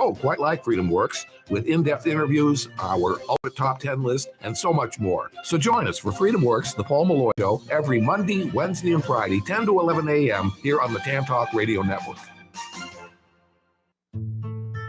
Oh, quite like Freedom Works, with in-depth interviews, our ultimate top 10 list, and so much more. So join us for Freedom Works, the Paul Malloy Show, every Monday, Wednesday, and Friday, 10 to 11 a.m. here on the Tan Talk Radio Network.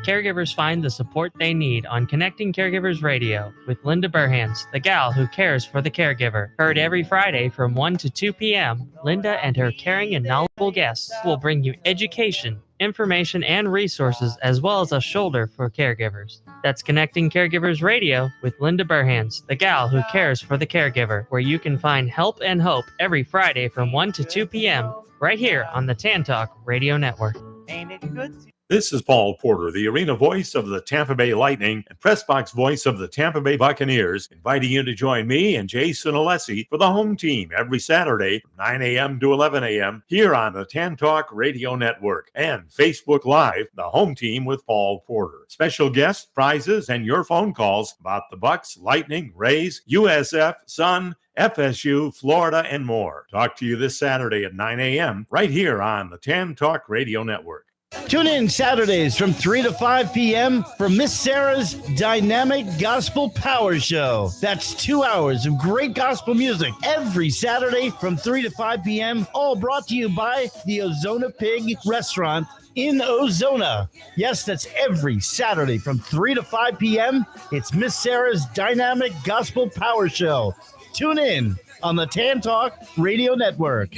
Caregivers find the support they need on Connecting Caregivers Radio with Linda Burhans, the gal who cares for the caregiver. Heard every Friday from 1 to 2 p.m., Linda and her caring and knowledgeable guests will bring you education, information, and resources, as well as a shoulder for caregivers. That's Connecting Caregivers Radio with Linda Burhans, the gal who cares for the caregiver, where you can find help and hope every Friday from 1 to 2 p.m. right here on the Tan Talk Radio Network. Ain't it good? This is Paul Porter, the arena voice of the Tampa Bay Lightning and press box voice of the Tampa Bay Buccaneers, inviting you to join me and Jason Alessi for the home team every Saturday from 9 a.m. to 11 a.m. here on the Tan Talk Radio Network and Facebook Live, the home team with Paul Porter. Special guests, prizes, and your phone calls about the Bucs, Lightning, Rays, USF, Sun, FSU, Florida, and more. Talk to you this Saturday at 9 a.m. right here on the Tan Talk Radio Network. Tune in Saturdays from 3 to 5 p.m. for Miss Sarah's Dynamic Gospel Power Show. That's 2 hours of great gospel music every Saturday from 3 to 5 p.m., all brought to you by the Ozona Pig Restaurant in Ozona. Yes, that's every Saturday from 3 to 5 p.m. It's Miss Sarah's Dynamic Gospel Power Show. Tune in on the Tan Talk Radio Network.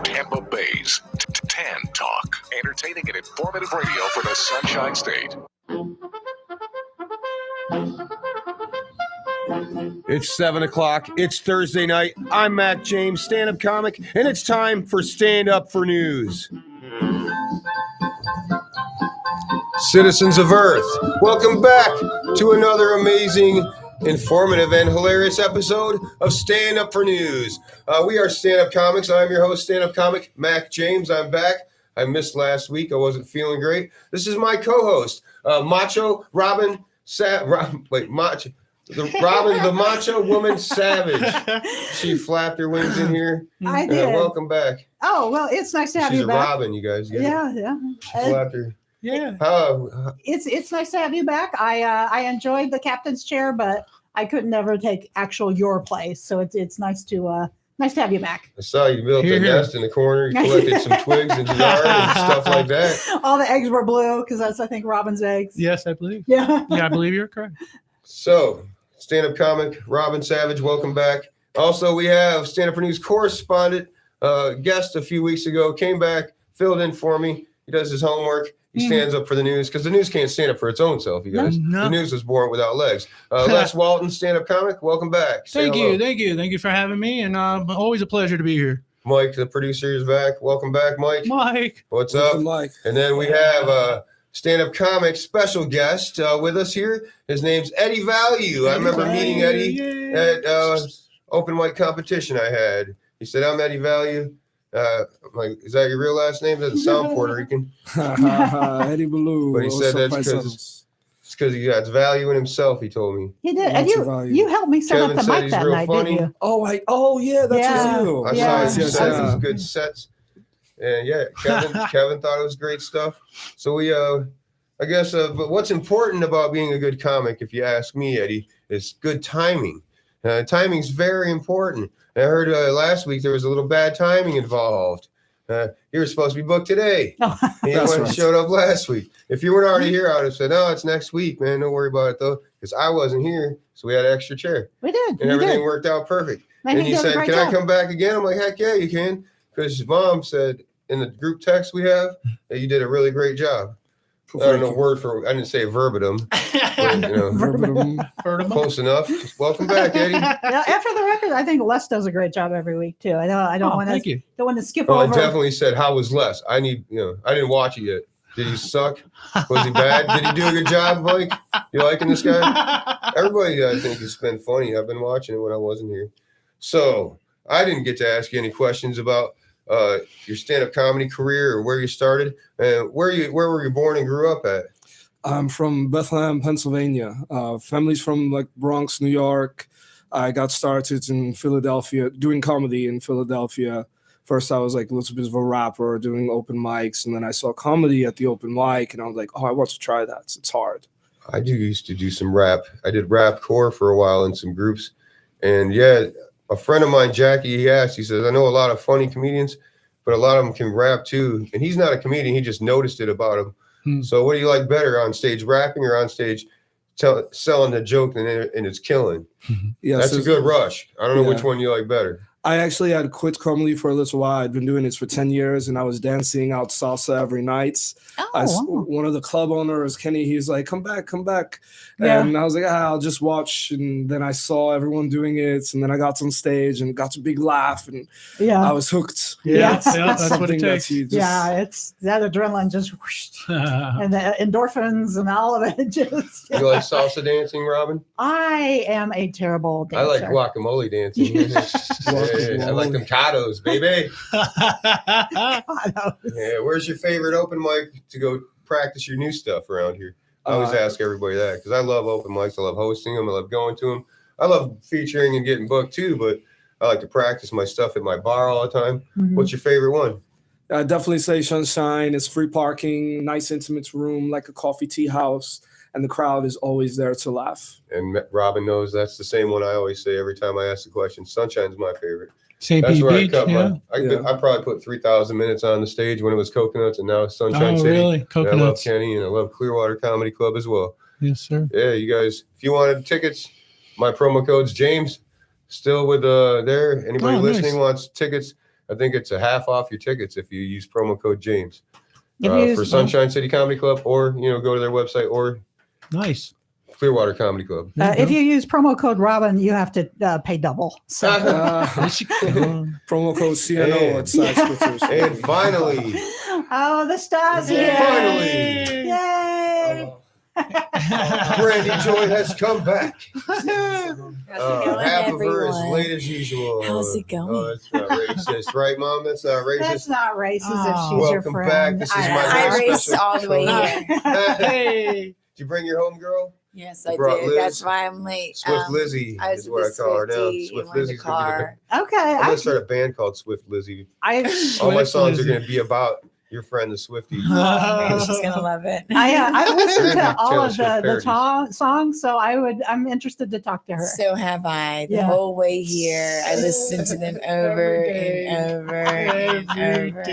Tampa Bay's Tan Talk, entertaining and informative radio for the Sunshine State. It's 7 o'clock. It's Thursday night. I'm Mac James, stand-up comic, and it's time for Stand Up for News. Citizens of Earth, welcome back to another amazing, informative, and hilarious episode of Stand Up for News. We are stand-up comics. I'm your host, stand-up comic Mac James. I'm back. I missed last week. I wasn't feeling great. This is my co-host, Macho Robin. Macho. Robin, the Macho Woman Savage. She flapped her wings in here. I did. Welcome back. Oh, well, it's nice to have you back. She's a Robin, you guys. Yeah. She flapped her. Yeah. It's nice to have you back. I enjoyed the captain's chair, but I could never take your place. So it's nice to have you back. I saw you built a nest in the corner. You collected some twigs in the yard and stuff like that. All the eggs were blue because that's, I think, Robin's eggs. Yes, I believe. Yeah. Yeah, I believe you're correct. So, stand-up comic Robin Savage, welcome back. Also, we have stand-up for news correspondent, guest a few weeks ago, came back, filled in for me. He does his homework. He stands up for the news because the news can't stand up for its own self, you guys. No. The news was born without legs. Les Walton, stand-up comic, welcome back. Thank you for having me, and always a pleasure to be here. Mike, the producer, is back. Welcome back, Mike. Mike. What's up? Mike. And then we have a stand-up comic special guest with us here. His name's Eddie Value. I remember meeting Eddie at open mic competition I had. He said, I'm Eddie Value. I'm like, is that your real last name? Doesn't sound Puerto Rican. Eddie Baloo. But he said that's because he got value in himself, he told me. He did. And you helped me set Kevin up the said mic he's that real night, funny. didn't you? Oh, yeah, that's you. I saw his sets, his good sets. And yeah, Kevin thought it was great stuff. So we, I guess, but what's important about being a good comic, if you ask me, Eddie, is good timing. Timing's very important. I heard last week there was a little bad timing involved. You were supposed to be booked today. You showed up last week. If you weren't already here, I would have said, no, it's next week, man. Don't worry about it, though, because I wasn't here. So we had an extra chair. We did. And everything worked out perfect. And you said, can I come back again? I'm like, heck yeah, you can. Because your mom said in the group text we have that you did a really great job. I don't know I didn't say verbatim. But, verbatim. Close enough. Welcome back, Eddie. After the record, I think Les does a great job every week too. I don't want to skip over. I definitely said, how was Les? I didn't watch it yet. Did he suck? Was he bad? Did he do a good job, Mike? You liking this guy? Everybody, I think, has been funny. I've been watching it when I wasn't here. So I didn't get to ask you any questions about your stand-up comedy career or where you started. Where were you born and grew up at? I'm from Bethlehem, Pennsylvania. Family's from like Bronx, New York. I got started in Philadelphia, doing comedy in Philadelphia First, I was like a little bit of a rapper doing open mics, and then I saw comedy at the open mic, and I was like, oh, I want to try that. It's hard. I used to do some rap. I did rap core for a while in some groups. And yeah, a friend of mine, Jackie, he asked, he says, I know a lot of funny comedians, but a lot of them can rap too. And he's not a comedian. He just noticed it about him. So what do you like better, on stage rapping or on stage selling the joke and it's killing? Yeah, that's a good rush. I don't know which one you like better. I actually had quit comedy for a little while. I'd been doing this for 10 years, and I was dancing out salsa every night. One of the club owners, Kenny, he's like, come back. And I was like, I'll just watch. And then I saw everyone doing it, and then I got on stage and got a big laugh, and I was hooked. That's what it takes. It's that adrenaline just whoosh, and the endorphins and all of it. Just You like salsa dancing, Robin? I am a terrible dancer. I like guacamole dancing. I like them cados, baby. Yeah, where's your favorite open mic to go practice your new stuff around here? I always ask everybody that because I love open mics. I love hosting them. I love going to them. I love featuring and getting booked too, but I like to practice my stuff at my bar all the time. What's your favorite one? I'd definitely say Sunshine. It's free parking, nice intimate room, like a coffee tea house, and the crowd is always there to laugh. And Robin knows that's the same one I always say every time I ask the question. Sunshine's my favorite. St. That's Pete where Beach, I probably put 3,000 minutes on the stage when it was Coconuts, and now it's Sunshine City. Really? And Coconuts. I love Kenny, and I love Clearwater Comedy Club as well. Yes, sir. Yeah, you guys, if you wanted tickets, my promo code's James. Still with there. Anybody listening wants tickets? I think it's a half off your tickets if you use promo code James for Sunshine City Comedy Club, or go to their website, or Clearwater Comedy Club. If you use promo code Robin, you have to pay double. So promo code CNO at Side Splitters. And finally, the stars here! Finally, yay! Brandy Joy has come back. Half of her is late as usual. How's it going? Oh, that's not racist, right, Mom? That's not racist. That's not racist if she's your Welcome friend. back. This is my I very raced special all the way friend. here. Hey, did you bring your homegirl? Yes, You I brought did. Liz. That's why I'm late. Swift Lizzie I was is what I with call her now. Swiftie Swift in the Lizzie's gonna be car. Okay. I'm gonna start a band called Swift Lizzie. All my songs are gonna be about your friend, the Swiftie. She's gonna love it. I listened to all Taylor of Swift the songs, so I'm interested to talk to her. So have I. The Yeah. whole way here, I listened to them over and over and over.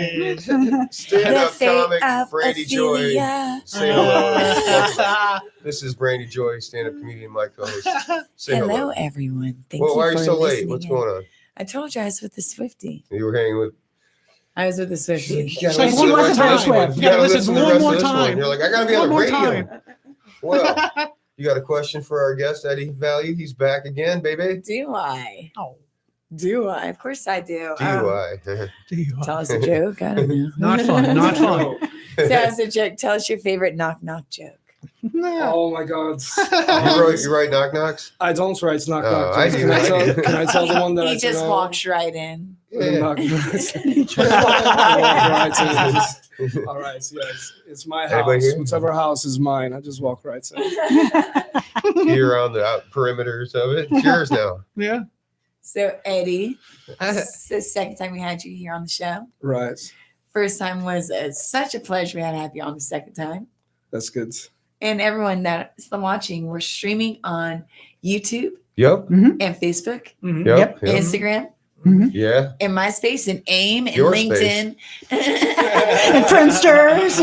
Stand-up The comic fate of Brandy Joy. Ophelia. Say hello. This is Brandy Joy, stand-up comedian, my co-host. Say Hello, hello. everyone. Thank Well, you why are you for so late? listening What's in. going on? I told you I was with the Swiftie. You were hanging with. I was with the Swiftie. You gotta like listen to one the rest more of this time. one. You gotta listen to the one rest more of this time. one. You're like, I gotta be on the One more radio. time. Well, you got a question for our guest, Eddie Value? He's back again, baby. Do I? Oh. Do I? Of course I do. DUI. Tell us a joke. I don't know. Not fun. Not fun. Tell us a joke. Tell us your favorite knock joke. Oh my God. You write knock knocks? I don't write knock knock. I jokes. do. Can I tell the one that He I just know? walks right in. Yeah. Knock knocks. All right, yes. It's my Anybody house. here? Whichever house is mine, I just walk right in. You're on the perimeters of it. It's yours now. Yeah. So, Eddie, it's the second time we had you here on the show. Right. First time was such a pleasure to have you on the second time. That's good. And everyone that's watching, we're streaming on YouTube Yep. and Facebook, Yep. Instagram, Yeah. and MySpace, and AIM, and Your LinkedIn. And Friendsters.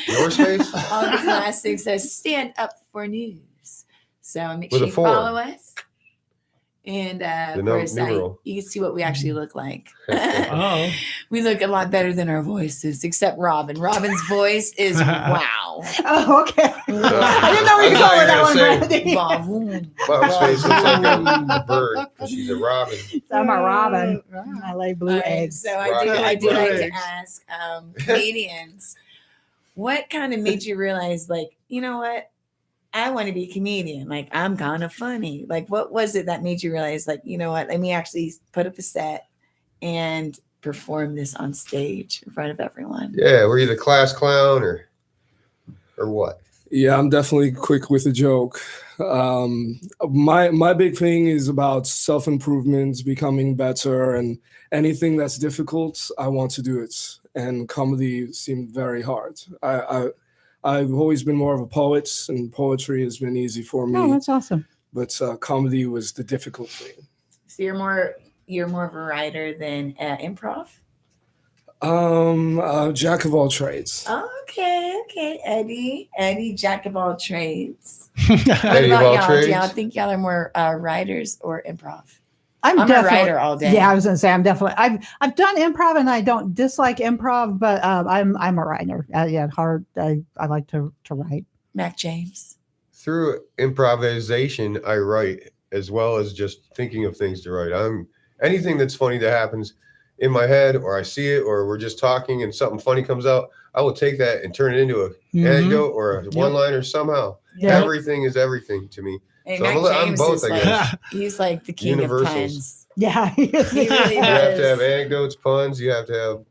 Your space? All the classics that stand up for news. So make With sure a you 4. follow us. And of course, numeral. you can see what we actually look like. Oh. We look a lot better than our voices, except Robin. Robin's voice is wow. Oh, okay. I didn't know where you were going with that one, Brandy. Bavoom. Mom's face looks like a bird because she's a robin. I'm a robin. I lay blue Okay, eggs. So I Rocket do like eggs. to ask comedians, what kind of made you realize, like, you know what? I want to be a comedian. Like, I'm kind of funny. Like, what was it that made you realize, like, you know what? Let me actually put up a set and perform this on stage in front of everyone. Yeah. Were you the class clown or what? Yeah, I'm definitely quick with a joke. My big thing is about self-improvement, becoming better, and anything that's difficult, I want to do it. And comedy seemed very hard. I've always been more of a poet, and poetry has been easy for me. Oh, that's awesome. But comedy was the difficult thing. So you're more of a writer than improv? Jack of all trades. Okay, Eddie, jack of all trades. Eddie of all y'all? trades. Do y'all think y'all are more writers or improv? I'm a writer all day. Yeah, I was gonna say I'm definitely. I've done improv and I don't dislike improv, but I'm a writer. Hard. I like to write. Mac James. Through improvisation, I write as well as just thinking of things to write. Anything that's funny that happens in my head, or I see it, or we're just talking and something funny comes out, I will take that and turn it into an anecdote or a one-liner somehow. Yeah. Everything is everything to me. Hey, So Mac I'm James both, is I guess. He's like the king Universals. of puns. Yeah, He really You have to have does. anecdotes, puns. You have to have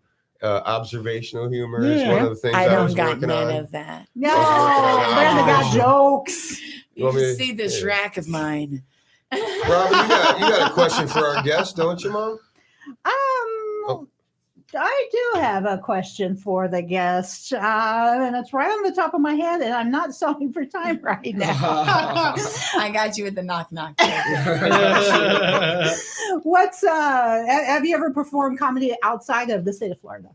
observational humor. Is Yeah. one of the things I I don't was got working none on. of that. No, I was working on Brenda got observation. jokes. You You want me just to- see this yeah. rack of mine. Robin, you got a question for our guest, don't you, Mom? Oh. I do have a question for the guest, and it's right on the top of my head, and I'm not solving for time right now. I got you with the knock knock. What's have you ever performed comedy outside of the state of Florida?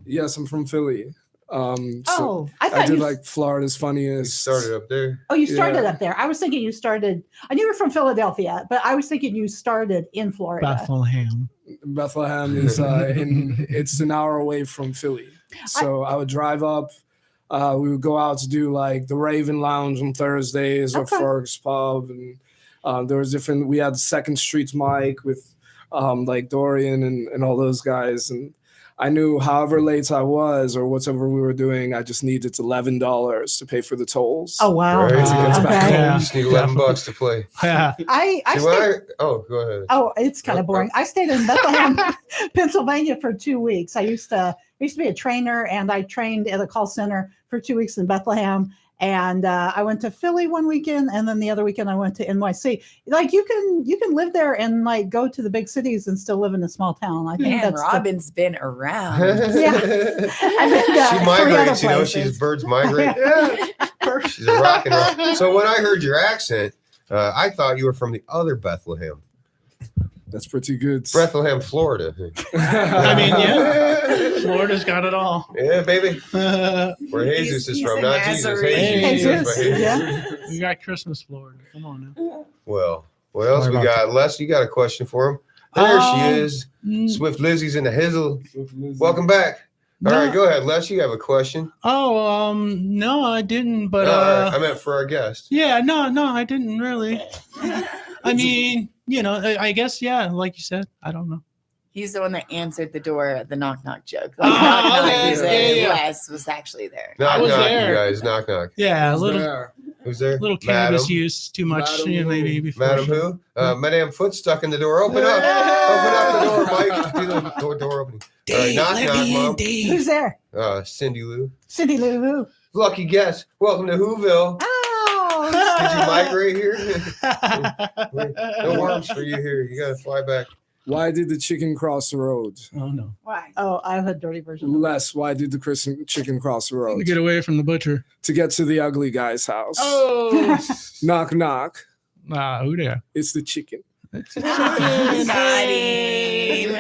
Yes, I'm from Philly. So Oh, I I thought did you like Florida's You Funniest. started up there. Oh, you started Yeah. up there. I was thinking you started. I knew you were from Philadelphia, but I was thinking you started in Florida. Bethlehem. Bethlehem is it's an hour away from Philly. So I would drive up. We would go out to do like the Raven Lounge on Thursdays or Okay. Ferg's Pub, and there was different. We had Second Street mic with like Dorian and all those guys, and I knew however late I was or whatever we were doing, I just needed $11 to pay for the tolls. Oh wow! Right. To get back Okay. home. You just need $11 to play. Yeah. I See, when stayed. go ahead. Oh, it's kind of boring. I stayed in Bethlehem, Pennsylvania for 2 weeks. I used to be a trainer, and I trained at a call center for 2 weeks in Bethlehem. And I went to Philly one weekend, and then the other weekend I went to NYC. Like you can live there and like go to the big cities and still live in a small town. I think Man, that's Robin's been around. Yeah. I've been to She 3 migrates, other you know, places. she's birds migrate. She's a rock and roll. So when I heard your accent, I thought you were from the other Bethlehem. That's pretty good. Bethlehem, Florida. I mean, yeah. Florida's got it all. Yeah, baby. Where Jesus is he's from, a not Jesus. Nazarene. Hey, Jesus. but Jesus, yeah. Jesus. We got Christmas, Florida. Come on now. Well, what else Sorry we about got? Les, you got a question for him? There she is. Mm, Swift Lizzie's in the hizzle. Welcome back. All no. right, go ahead, Les. You have a question. Oh, no, I didn't. But I meant for our guest. yeah, no, I didn't really. I mean, you know, I guess, yeah, like you said, I don't know. He's the one that answered the door, the knock knock joke. Oh, Knock knock. okay. He said Yeah. Les was actually there. Knock, was knock, there. you guys. Knock, knock. Yeah, a little There. Who's there? cannabis Madam? use too much, Madam you know, who? maybe before. Madam who? Madame Foot stuck in the door. Open up. Open up the door, Mike. Do the door opening. All right, knock, knock, Mom. Who's there? Cindy Lou. Cindy Lou Lou. Lucky guess. Welcome to Whoville. Oh, Did you migrate here? No worms for you here. You gotta fly back. Why did the chicken cross the road? Oh, no. why? Oh, I have a dirty version. Les, why did the chicken cross the To road? get away from the butcher. To get to the ugly guy's house. Oh, Knock, knock. who there? It's the chicken. Got him.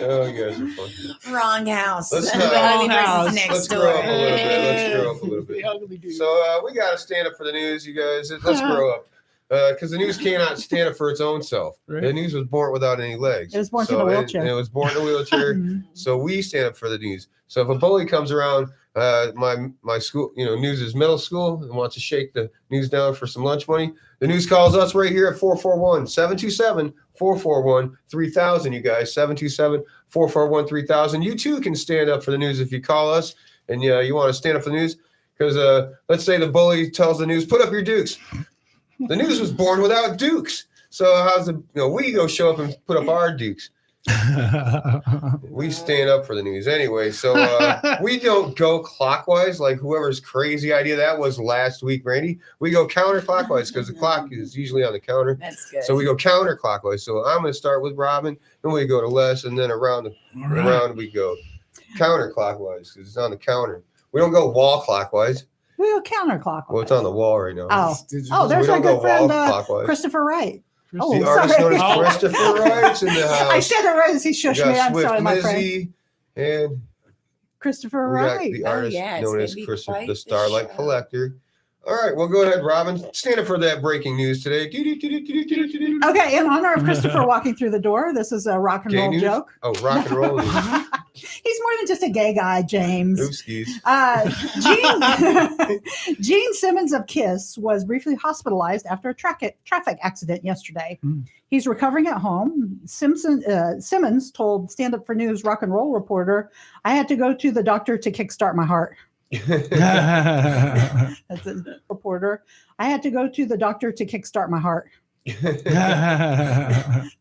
Oh, you guys are fun. Wrong house. Let's The not- ugly Wrong person's house. next Let's door. grow up a little bit. Let's grow up a little bit. The ugly dude. So we gotta stand up for the news, you guys. Let's grow up. Because the news cannot stand up for its own self. Right. The news was born without any legs. It was born in a wheelchair. And it was born in a wheelchair. Mhm. So we stand up for the news. So if a bully comes around, my school, news is middle school and wants to shake the news down for some lunch money, the news calls us right here at 441-727-441-3000. You guys, 727-441-3000. You too can stand up for the news if you call us and you want to stand up for the news. Because let's say the bully tells the news, put up your dukes. The news was born without dukes. So how's we go show up and put up our dukes? We stand up for the news anyway. So we don't go clockwise like whoever's crazy idea that was last week, Randy. We go counterclockwise because the clock is usually on the counter. That's good. So we go counterclockwise. So I'm going to start with Robin, then we go to Les, and then around we go counterclockwise because it's on the counter. We don't go wall clockwise. We go counterclockwise. Well, it's on the wall right now. There's we my don't good go friend wall clockwise. Christopher Wright. The artist known as Christopher Wright's in the house. I said it right as he We shushed got me. I'm Swift sorry, my friend. Lizzie, and Christopher we got Wright. the artist it's known gonna as be Christopher, quite the the Starlight show. Collector. All right, well, go ahead, Robin. Stand up for that breaking news today. Okay, in honor of Christopher walking through the door, this is a rock and Gay roll news? joke. Oh, rock and roll news. He's more than just a gay guy, James. Ooskies. Gene Simmons of Kiss was briefly hospitalized after a traffic accident yesterday. He's recovering at home. Simmons told Stand Up for News rock and roll reporter, "I had to go to the doctor to kickstart my heart." That's a reporter. "I had to go to the doctor to kickstart my heart."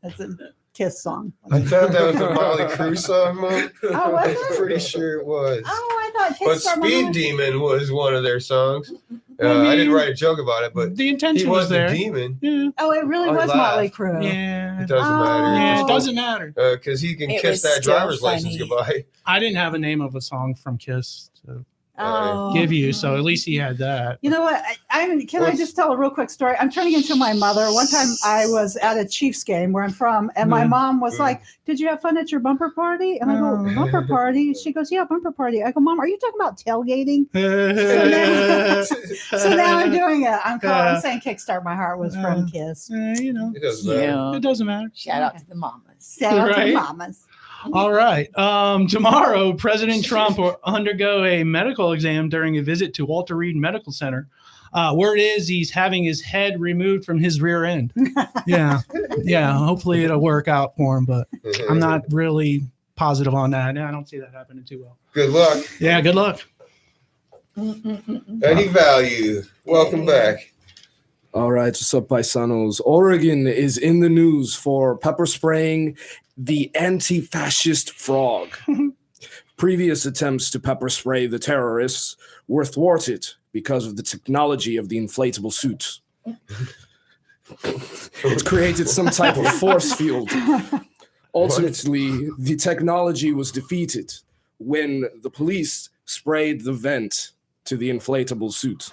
That's a Kiss song. I thought that was a Molly Crue song, Mom. Oh, was I'm it? pretty sure it was. Oh, I thought But Kickstart My Speed Heart. Demon was one of their songs. I I didn't mean, write a joke about it, but the he intention was was the there. demon. Yeah. Oh, it really I was laughed. Motley Crue. Yeah. It doesn't matter. Yeah, Just it doesn't matter. because he can It kiss was that still driver's license funny. goodbye. I didn't have a name of a song from Kiss to Oh. give you, so at least he had that. You know what? I What's- just tell a real quick story? I'm turning into my mother. One time I was at a Chiefs game where I'm from, and my mom was like, "Did you have fun at your bumper party?" And I go, "Bumper party?" She goes, "Yeah, bumper party." I go, "Mom, are you talking about tailgating?" So now I'm doing it. I'm saying "Kickstart My Heart" was from Kiss. You know, It doesn't matter. it doesn't matter. Shout out to the mamas. Shout out to Right. the mamas. All right. Tomorrow, President Trump will undergo a medical exam during a visit to Walter Reed Medical Center. Word is he's having his head removed from his rear end. Yeah. Hopefully it'll work out for him, but I'm not really positive on that. I don't see that happening too well. Good luck. Yeah, good luck. Any value. Welcome back. All right, what's up, paisanos? Oregon is in the news for pepper spraying the anti-fascist frog. Previous attempts to pepper spray the terrorists were thwarted because of the technology of the inflatable suit. It created some type of force field. Ultimately, the technology was defeated when the police sprayed the vent to the inflatable suit.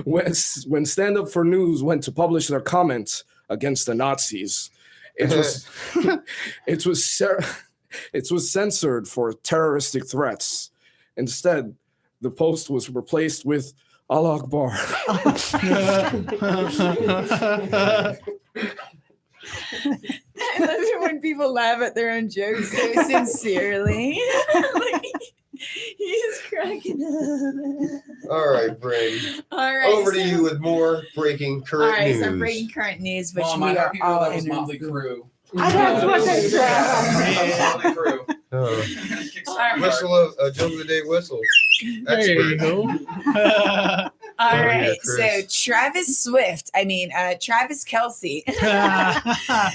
When Stand Up for News went to publish their comment against the Nazis, it was censored for terroristic threats. Instead, the post was replaced with Allah Akbar. I love it when people laugh at their own jokes so sincerely. Like, he's cracking up. All right, Brady. All right. Over to you with more breaking All current right, news. so breaking current news, which Mom, we I are hope you know all that was in. Motley Crue. I know what they said. Motley Crue. Whistle a joke of the day whistle. There you Expert. go. All Oh, right, yeah, so Travis Kelsey.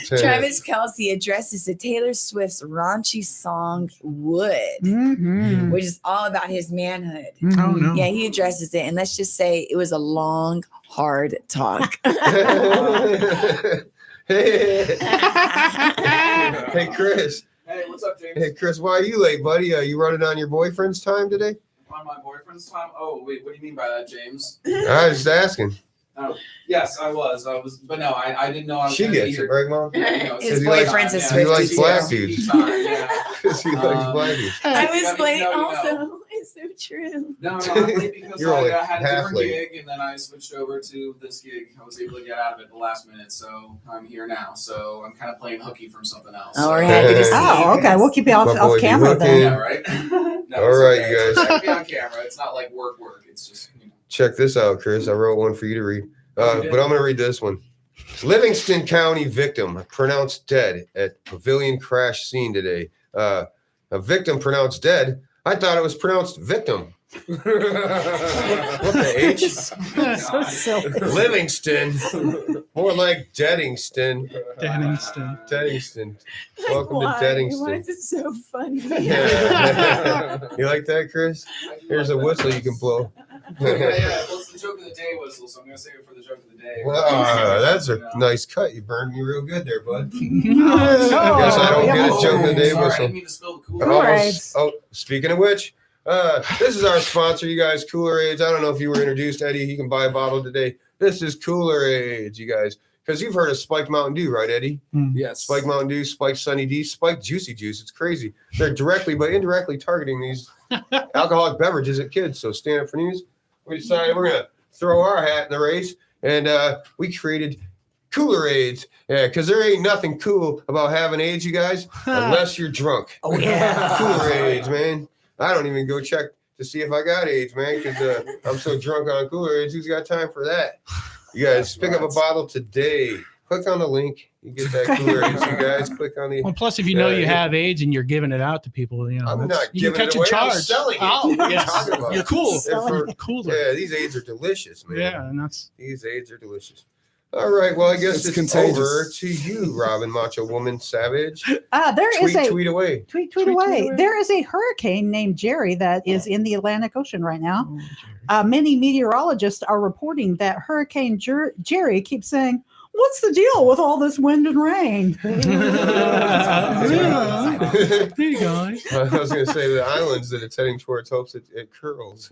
Travis Kelsey addresses to Taylor Swift's raunchy song "Wood," Mhm. which is all about his manhood. Oh, no. Yeah, he addresses it, and let's just say it was a long, hard talk. Hey, Chris. Hey, what's up, James? Hey, Chris, why are you late, buddy? Are you running on your boyfriend's time today? On my boyfriend's time? Oh, wait, what do you mean by that, James? I was just asking. Oh, yes, I was, but no, I didn't know I was She gonna be gets it, here. right, Mom? His he likes- boyfriend's a yeah, He Swiftie likes too. black dudes. Yeah. Because he likes black dudes. I You was gotta- late you know. also. It's so true. No, I'm late because You're only I had a half different late. gig and then I switched over to this gig. I was able to get out of it the last minute, so I'm here now. So I'm kind of playing hooky from something else. Oh, we're happy to see Oh, you. okay. We'll keep you off, My boy off be camera hooking. then. Yeah, right? No, All it's right, okay. you It's guys. okay to be on camera. It's not like work. It's just, you know. Check this out, Chris. I wrote one for you to read. Oh, you did? But I'm going to read this one. Livingston County victim pronounced dead at pavilion crash scene today. A victim pronounced dead. I thought it was pronounced victim. What the H? So silly. Livingston. More like Deddingston. Deadingston. Welcome Why? to Why Deddingston. is it so funny? You like that, Chris? Here's a whistle you can blow. Yeah, well, it's the joke of the day whistle, so I'm gonna save it for the joke of the day. Wow, that's a nice cut. You burned me real good there, bud. Oh, Guess I don't get a joke of the day Sorry, I whistle. didn't mean to spill the Kool-Aid. Oh, speaking of which, this is our sponsor, you guys, Cooler Aids. I don't know if you were introduced, Eddie. You can buy a bottle today. This is Cooler Aids, you guys. Because you've heard of Spiked Mountain Dew, right, Eddie? Yes. Spiked Mountain Dew, Spiked Sunny D, Spiked Juicy Juice. It's crazy. They're directly but indirectly targeting these alcoholic beverages at kids. So stand up for news. We decided we're going to throw our hat in the race. And we created Cooler Aids. Yeah, because there ain't nothing cool about having AIDS, you guys, unless you're drunk. Oh, yeah. Cooler Aids, man. I don't even go check to see if I got AIDS, man, because I'm so drunk on Cooler Aids. Who's got time for that? You guys pick up a bottle today. Click on the link. You get that Cooler Aids, you guys. Click on the. Well, plus, if you know you have AIDS and you're giving it out to people, you know, I'm that's- not you can giving catch it away. a charge. I'm selling it. Oh, What are you yes. talking about? You're cool. They're Cooler. Yeah, these AIDS are delicious, man. Yeah, and that's These AIDS are delicious. All right, well, I guess It's it's contagious. over to you, Robin Macho Woman Savage. There is a Tweet away. tweet away. There is a hurricane named Jerry that is in the Atlantic Ocean right now. Many meteorologists are reporting that Hurricane Jerry keeps saying, "What's the deal with all this wind and rain?" There you go. I was going to say the islands that it's heading towards hopes it curls.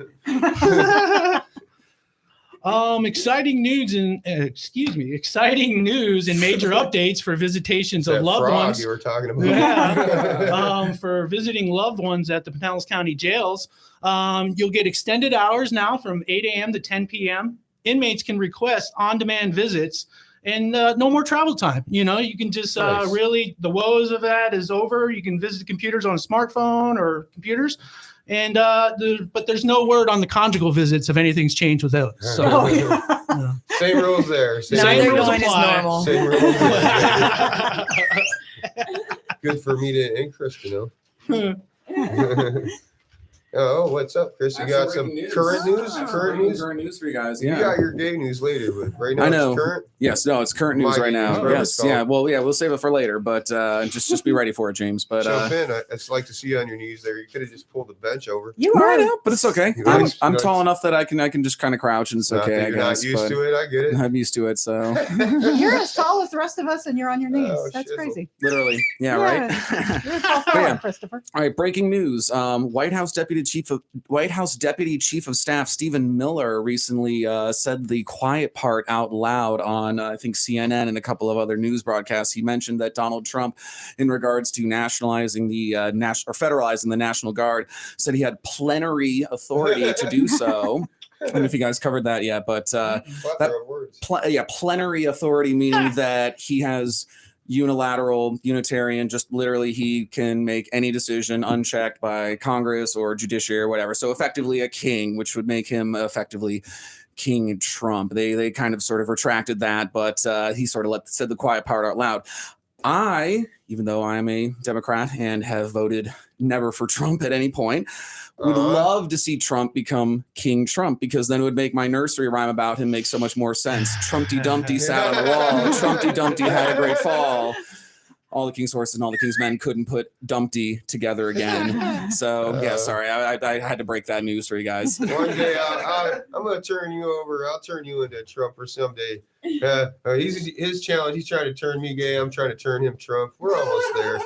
Exciting news and exciting news and major updates for visitations That of loved frog ones. you were talking about. Yeah. For visiting loved ones at the Pinellas County jails. You'll get extended hours now from 8 a.m. to 10 p.m. Inmates can request on-demand visits and no more travel time. You know, you can just Nice. really, the woes of that is over. You can visit computers on a smartphone or computers. And but there's no word on the conjugal visits if anything's changed with those. So Oh, yeah. Same rules there. Same Now Same they're rules going as apply. normal. Same rules there. Good for me and Chris to know. Oh, what's up, Chris? You got some current news? Current news? Current news for you guys. You Yeah. got your gay news later, but right now I know. it's current. Yes, no, it's current news My right news, now. whatever Yes, it's called. yeah. Well, yeah, we'll save it for later, but just be ready for it, James. But Jump in. I'd like to see you on your knees there. You could have just pulled the bench over. You no, are. I know, but it's okay. You I'm guys- I'm you tall guys- enough that I can just kind of crouch and it's Not okay. that I you're guess. not used but to it. I get it. I'm used to it, so You're as tall as the rest of us, and you're on your knees. Oh, That's shizzle. crazy. literally, yeah, right. You're a tall But fella, yeah. Christopher. All right, breaking news. White House Deputy Chief of Staff Stephen Miller recently said the quiet part out loud on I think CNN and a couple of other news broadcasts. He mentioned that Donald Trump, in regards to nationalizing the federalizing the National Guard, said he had plenary authority to do so. I don't know if you guys covered that yet, but Plethora of words. plenary authority meaning that he has unitarian, just literally he can make any decision unchecked by Congress or judiciary or whatever. So effectively a king, which would make him effectively King Trump. They kind of sort of retracted that, but he sort of said the quiet part out loud. I, even though I'm a Democrat and have voted never for Trump at any point, would love to see Trump become King Trump, because then it would make my nursery rhyme about him make so much more sense. Trumpty Dumpty sat on the wall. Trumpty Dumpty had a great fall. All the king's horses and all the king's men couldn't put Dumpty together again. So yeah, sorry, I had to break that news for you guys. One day I'm going to turn you over. I'll turn you into Trump for someday. His challenge. He's trying to turn me gay. I'm trying to turn him Trump. We're almost there.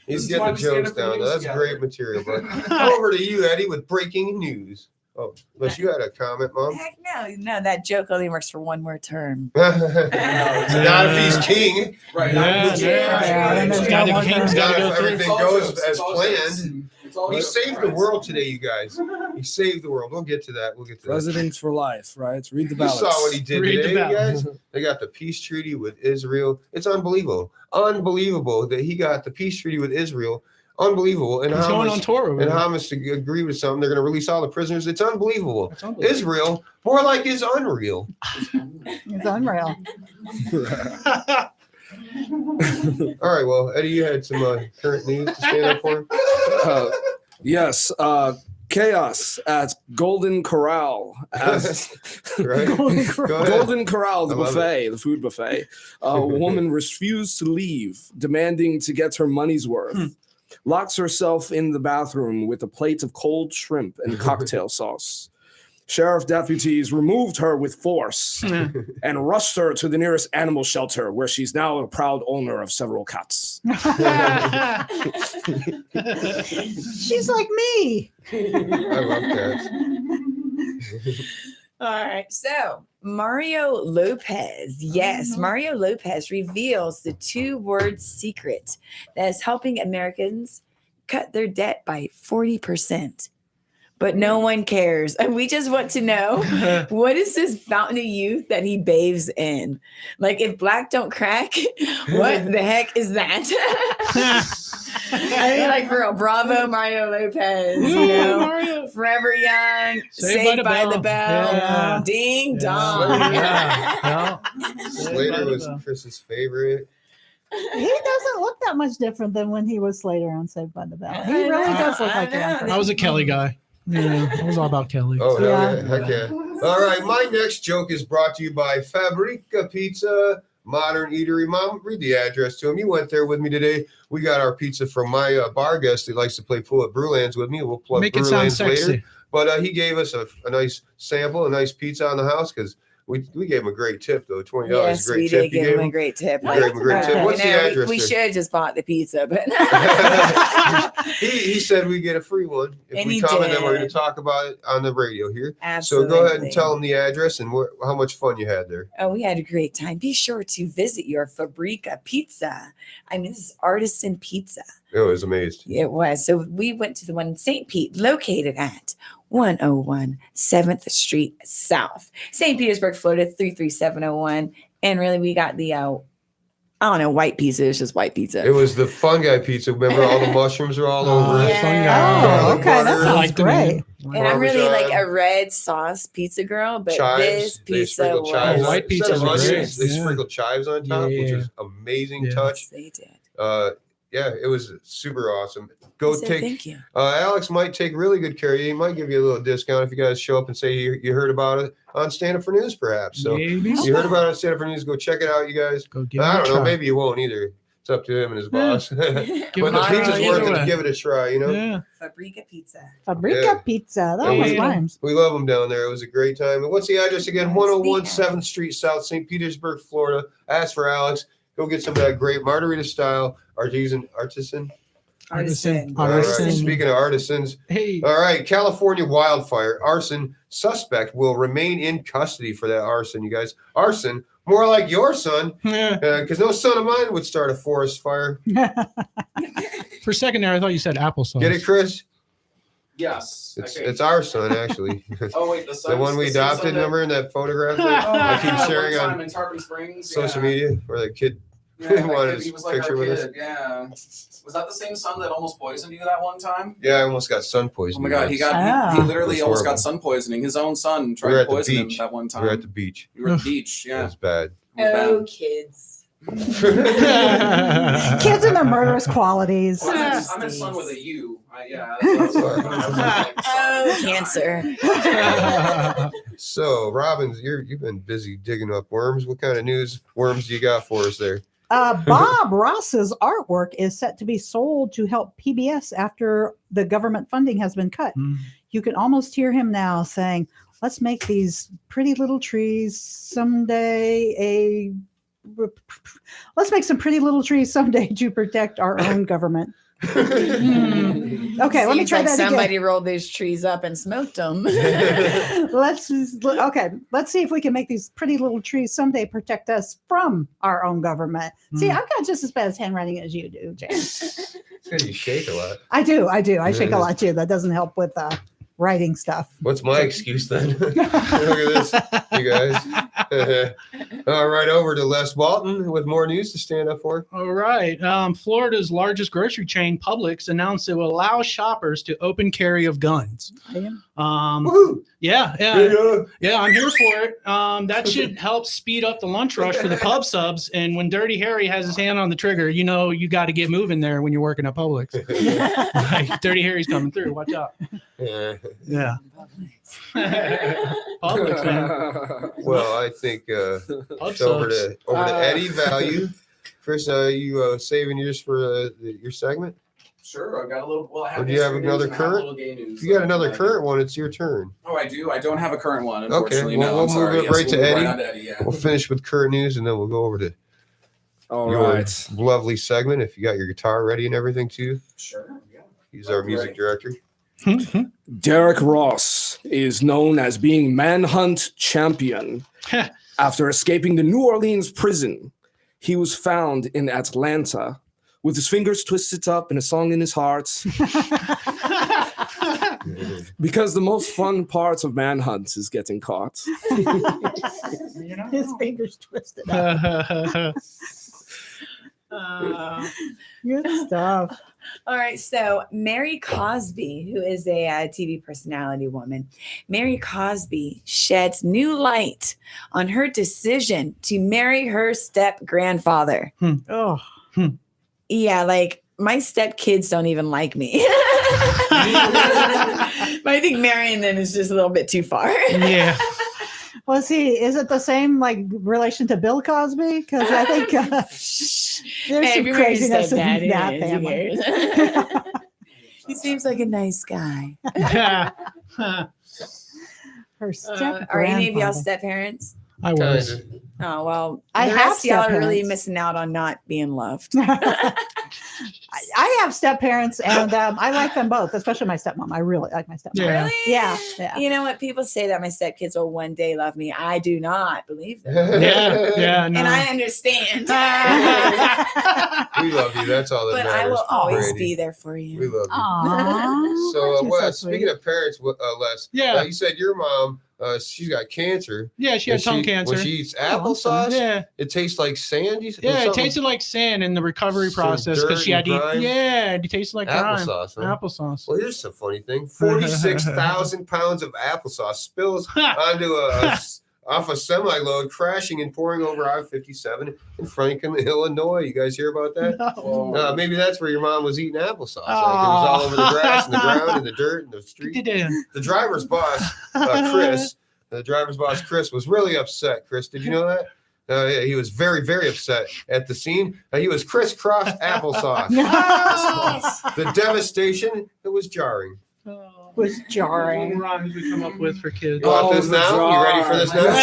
He's This is why getting the we stand jokes up for down. news That's together. great material, bud. Over to you, Eddie, with breaking news. Oh, unless you had a comment, Mom. Heck no, that joke only works for one more term. Not if he's king. Right. Gotta go Not through. if everything goes as planned. He He saved the world today, you guys. He saved the world. We'll get to that. Presidents for life, right? Read the You ballots. saw what he did Read the today, you ballots. guys. They got the peace treaty with Israel. It's unbelievable. Unbelievable that he got the peace treaty with Israel. Unbelievable. And He's going on tour over and there. Hamas to agree with something. They're going to release all the prisoners. It's unbelievable. That's unbelievable. Israel, more like is unreal. It's unreal. All right, well, Eddie, you had some current news to stand up for. Yes. Chaos at Golden Corral. Right? Golden Corral. Go ahead. Golden Corral, the I love buffet, the food buffet. A woman refused to leave, demanding to get her money's worth. Locks herself in the bathroom with a plate of cold shrimp and cocktail sauce. Sheriff deputies removed her with force and rushed her to the nearest animal shelter, where she's now a proud owner of several cats. She's like me. I love cats. All right. So Mario Lopez. Yes, Mario Lopez reveals the 2-word secret that is helping Americans cut their debt by 40%. But no one cares. And we just want to know, what is this fountain of youth that he bathes in? Like, if black don't crack, what the heck is that? I mean, like, for real, bravo, Mario Lopez. You know, Mario. Forever Young, Saved by the Bell. Yeah. Ding Yeah. dong. Yeah. Slater was Chris's favorite. He doesn't look that much different than when he was Slater on Saved by the Bell. He really does look like that. I was a Kelly guy. Yeah, I was all about Kelly. Oh, hell Yeah. yeah. Heck yeah. All right. My next joke is brought to you by Fabrica Pizza, Modern Eatery. Mom, read the address to him. You went there with me today. We got our pizza from my bar guest that likes to play pool at Brewlands with me. We'll plug Make it sound Brewlands sexy. later. But he gave us a nice sample, a nice pizza on the house, because we gave him a great tip, though. $20. Yes, Great we tip. did give him a great tip. You gave him a great tip. What's the address We there? should have just bought the pizza, but he said we get a free one if And we he come, and then we're going did. to talk about it on the radio here. Absolutely. So go ahead and tell them the address and how much fun you had there. Oh, we had a great time. Be sure to visit your Fabrica Pizza. I mean, this is artisan pizza. It was amazing. It was. So we went to the one in St. Pete, located at 101 7th Street South, St. Petersburg, Florida, 33701. And really, we got the, I don't know, white pizza. It's just white pizza. It was the fun guy pizza. Remember, all the mushrooms were all over it. Fun Oh, guy. okay. That butter. sounds great. And I'm really like Parmesan. a red sauce pizza girl, but Chives. this They pizza sprinkled was chives on white it. pizza Instead of was onions, great. They Yeah. sprinkled chives on top, which Yeah. was amazing Yeah. touch. They did. Yeah, it was super awesome. Go So take. thank you. Alex might take really good care of you. He might give you a little discount if you guys show up and say you heard about it on Stand Up for News, perhaps. So Maybe. you heard about it on Stand Up for News. Go check it out, you guys. Go give I it a don't know. try. Maybe you won't either. It's up to him and his boss. Give But it the a try pizza's worth either it to way. give it a try, you know? Yeah. Fabrica Pizza. Fabrica Yeah. Pizza. That Yeah, almost we- rhymes. We love them down there. It was a great time. And what's the address again? Yes, 101 the 7th Street South, St. Petersburg, Florida. Ask for Alex. Go get some of that great margarita style artisan. Artisan. All right. Artisan. Speaking of artisans, Hey. all right. California wildfire arson suspect will remain in custody for that arson. You guys, arson more like your son, Yeah. because no son of mine would start a forest fire. For a second there, I thought you said applesauce. Get it, Chris? Yes. It's our son actually. Oh wait, The one we adopted. Remember in that photograph that I keep sharing on in Tarpon Springs. social media where the kid Yeah, wanted kid, his he was like picture our with us. kid. Yeah. Was that the same son that almost poisoned you that one time? Yeah, I almost got sun Oh poisoning. my god, he got Ah. he literally It was almost horrible. got sun poisoning. His own son We tried were to at the poison him beach. that one time. We were at the beach. You were at the beach, It yeah. was bad. It was Oh, bad. kids. Kids and their murderous qualities. Well, I meant son with a U. Yeah. That's what I was like, Oh, son. cancer. So, Robbins, you've been busy digging up worms. What kind of news worms do you got for us there? Bob Ross's artwork is set to be sold to help PBS after the government funding has been cut. You can almost hear him now saying, let's make these pretty little trees someday let's make some pretty little trees someday to protect our own government. Okay, let me Seems try like that somebody again. rolled these trees up and smoked them. Let's see if we can make these pretty little trees someday protect us from our own government. See, I've got just as bad as handwriting as you do, James. You shake a lot. I do. I shake a lot too. That doesn't help with writing stuff. What's my excuse then? Look at this, you guys. All right, over to Les Walton with more news to stand up for. All right. Florida's largest grocery chain, Publix, announced it will allow shoppers to open carry of guns. Woohoo! Yeah, I'm here for it. That should help speed up the lunch rush for the pub subs. And when Dirty Harry has his hand on the trigger, you know you got to get moving there when you're working at Publix. Like, Dirty Harry's coming through. Watch out. Yeah. Publix, man. Well, I think it's over to Eddie Value. Chris, you saving yours for your segment? Sure, I've got a little. Well, I have. Or do you have another news and I have a current? little gay news, If you got so another I- current one, it's your turn. Oh, I do. I don't have a current one, Okay, unfortunately. well, No, we'll I'm sorry. move it Yes, right to we'll move Eddie. on to Eddie. Yeah. We'll finish with current news, and then we'll go over to All your right. lovely segment. If you got your guitar ready and everything too, Sure. Yeah. he's our music director. Derek Ross is known as being manhunt champion. After escaping the New Orleans prison, he was found in Atlanta with his fingers twisted up and a song in his heart. Because the most fun part of manhunts is getting caught. His fingers twisted up. Good stuff. All right, so Mary Cosby, who is a TV personality woman, Mary Cosby sheds new light on her decision to marry her step grandfather. Oh, Yeah, like my step kids don't even like me. But I think marrying them is just a little bit too far. Yeah. was he? Is it the same like relation to Bill Cosby? Because I think there's some craziness in that family. He seems like a nice guy. Her step Are any of y'all grandfather. step parents? I was. Oh well, I the have rest of y'all are really step-parents. missing out on not being loved. I have step parents, and I like them both, especially my stepmom. I really like my stepmom. Yeah. Really? Yeah, yeah. You know what? People say that my stepkids will one day love me. I do not believe them. Yeah. No. And I understand. We love you. That's all that But matters. I will always Brady. be there for We you. love you. Aww. So, Aren't you Wes, so sweet? speaking of parents, Les, Yeah. you said your mom, she's got cancer. Yeah, she had And tongue cancer. When she eats I'm sorry. applesauce, Yeah. it tastes like sand. Yeah, it tasted like sand in the recovery Some process dirt because she had to and grime? eat. Yeah, it tasted like grime. applesauce. Huh? Applesauce. Well, here's the funny thing: 46,000 pounds of applesauce spills onto off a semi load, crashing and pouring over I-57 in Franklin, Illinois. You guys hear about that? No. Maybe that's where your mom was eating applesauce. Like, it was all over the grass and the ground and the dirt and the street. The driver's boss, Chris, was really upset. Chris, did you know that? Yeah, he was very, very upset at the scene. He was crisscrossed applesauce. The devastation, it was jarring. Was jarring. Rhymes we come up with for kids. You want this now? You ready for this now? Like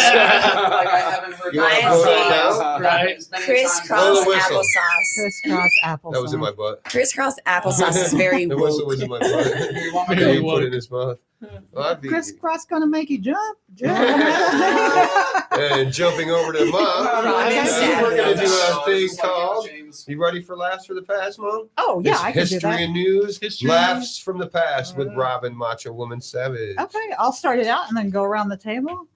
I haven't heard You want to I vote see. it now? Right. Crisscross Blow the whistle. applesauce. Crisscross applesauce. That was in my butt. Crisscross applesauce is very The whistle woke. was in my butt. You want Very He put woke. it in his mouth. Well, I'd be- Crisscross gonna make you jump. and jumping over to mom, Robin we're going to do a Savage. thing called. You ready for Laughs for the Past, Mom? Oh yeah, It's I can do History that. and News. History. Laughs from the Past with Robin Macho Woman Savage. Okay, I'll start it out and then go around the table.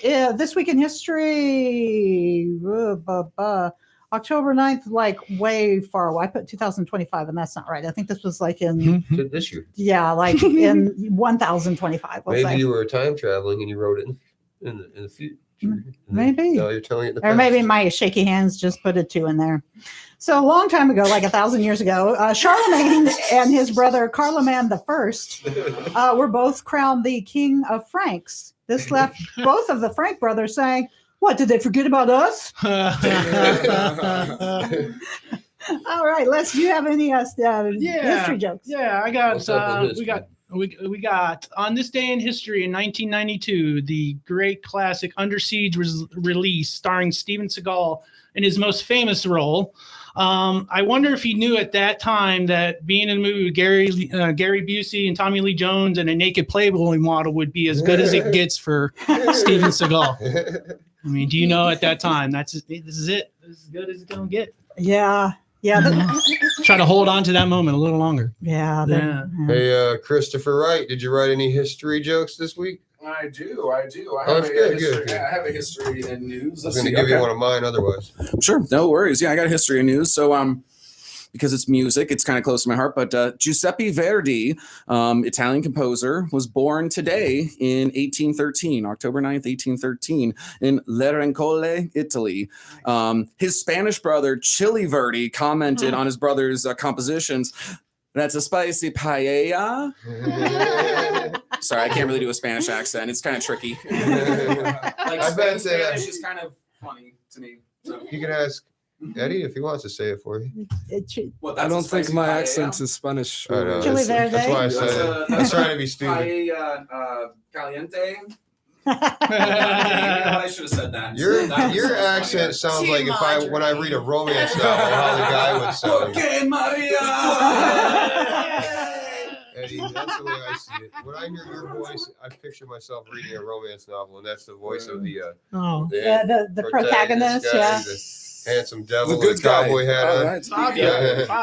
This week in history, October 9th, like way far away. I put 2025, and that's not right. I think this was like in, This year. yeah, like in 1025. Let's Maybe say. you were time traveling and you wrote it in the future. Maybe. No, you're telling it in the Or past. maybe my shaky hands just put a 2 in there. So a long time ago, like 1,000 years ago, Charlemagne and his brother Carloman I were both crowned the king of Franks. This left both of the Frank brothers saying, "What, did they forget about us?" All right, Les, do you have any history jokes? Yeah, I got. What's up with We history? got. We got on this day in history in 1992, the great classic Under Siege was released, starring Steven Seagal in his most famous role. I wonder if he knew at that time that being in a movie with Gary Busey and Tommy Lee Jones and a naked Playboy model would be as good as it gets for Steven Seagal. I mean, do you know at that time this is it? This is as good as it's gonna get. Yeah. Try to hold on to that moment a little longer. Yeah. Yeah. Hey, Christopher Wright, did you write any history jokes this week? I do. I Oh, have that's a good, history. good, good. Yeah, I have a history in news. I was going to give you one of mine otherwise. Sure, no worries. Yeah, I got a history in news. So, because it's music, it's kind of close to my heart. But Giuseppe Verdi, Italian composer, was born today in 1813, October 9th, 1813, in Lerencole, Italy. His Spanish brother, Chili Verdi, commented on his brother's compositions. That's a spicy paella. Sorry, I can't really do a Spanish accent. It's kind of tricky. I bet Spanish is kind of funny to me. So. You can ask Eddie if he wants to say it for you. I don't think my accent is Spanish. I know. Chili That's verde. why I said it. I was trying to be stupid. Paella caliente. I should have said that. Your accent sounds like when I read a romance novel, how the guy would sound. Okay, Maria. Eddie, that's the way I see it. When I hear your voice, I picture myself reading a romance novel, and that's the voice of the protagonist. guy, Yeah. the handsome devil The with a good guy. cowboy hat All on. right.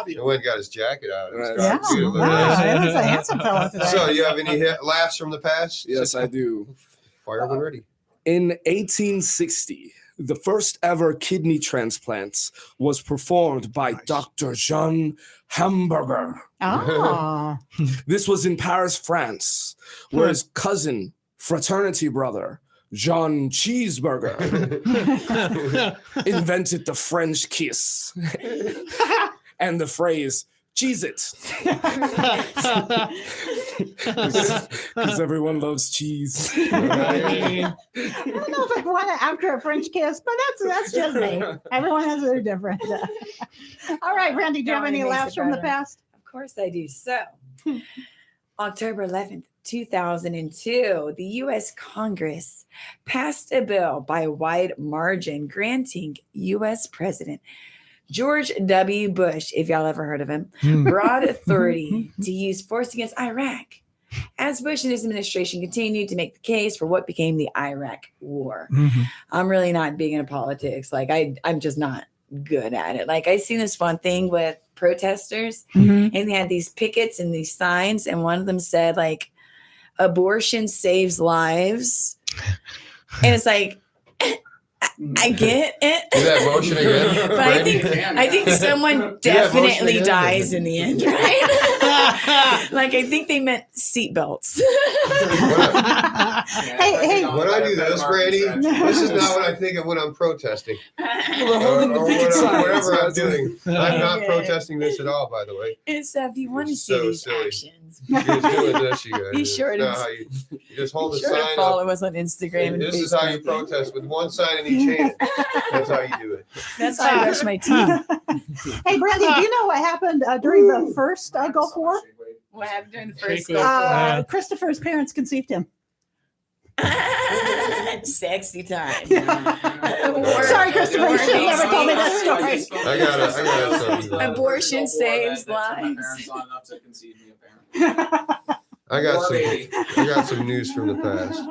He went and got his jacket out. Right. Yeah. Beautiful. Wow, that was a handsome fellow today. So, you have any laughs from the past? Yes, I do. Fire when ready. In 1860, the first ever kidney transplant was performed by Dr. Jean Hamburger. Oh. This was in Paris, France, where his cousin, fraternity brother, Jean Cheeseburger, invented the French kiss and the phrase, cheese it. Because everyone loves cheese. I don't know if I want it after a French kiss, but that's just me. Everyone has their different. All right, Randy, do you have any laughs from the past? Of course I do. So, October 11th, 2002, the U.S. Congress passed a bill by a wide margin granting U.S. President George W. Bush, if y'all ever heard of him, broad authority to use force against Iraq, as Bush and his administration continued to make the case for what became the Iraq War. I'm really not big into politics. Like, I'm just not good at it. Like, I seen this one thing with protesters, and they had these pickets and these signs, and one of them said, like, abortion saves lives. And it's like, I get it. Do that motion again. But I think someone definitely dies in the end, right? Like, I think they meant seatbelts. Hey, When I do this, Brandy, this is not what I think of when I'm protesting. Or whatever I'm doing. I'm not protesting this at all, by the way. It's if you want to see So these silly. actions, You're just doing this, you guys. Be sure It's to- not how you just hold be a sure to sign up. follow us on Instagram and This Facebook. is how you protest with one sign in each hand. That's how you do it. That's how I brush my teeth. Hey, Brandy, do you know what happened during the first Gulf War? What happened during the first Christopher's parents conceived him. Sexy time. Sorry, Christopher, you should have never told me that story. I got something. Abortion saves lives. I got some news from the past.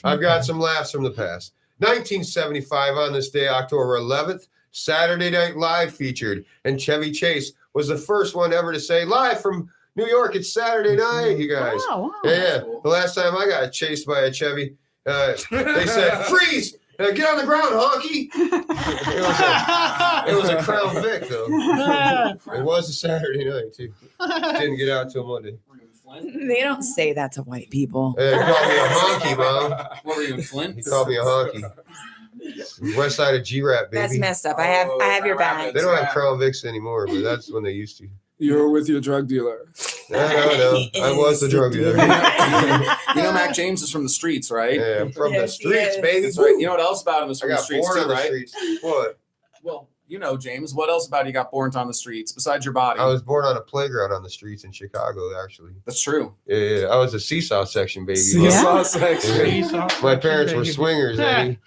I've got some laughs from the past. 1975, on this day, October 11th, Saturday Night Live featured, and Chevy Chase was the first one ever to say, live from New York, it's Saturday night, you guys. Wow. Yeah. The last time I got chased by a Chevy, they said, freeze! Get on the ground, honky! It was a Crown Vic, though. It was a Saturday night, too. Didn't get out till Monday. They don't say that to white people. He called me a honky, Mom. What were you in Flint? He called me a honky. West side of G-Rap, baby. That's messed up. I have your back. They don't have Crown Vics anymore, but that's when they used to. You were with your drug dealer. No. I was the drug dealer. You know, Mac James is from the streets, right? Yeah, I'm from the Yes, he streets, is. baby. That's right. You know what else about him is I from the got streets born too, on the right? streets. What? Well, you know, James. What else about you got born on the streets besides your body? I was born on a playground on the streets in Chicago, actually. That's true. Yeah. I was a seesaw section baby. Seesaw section. Yeah. My parents were swingers, Eddie.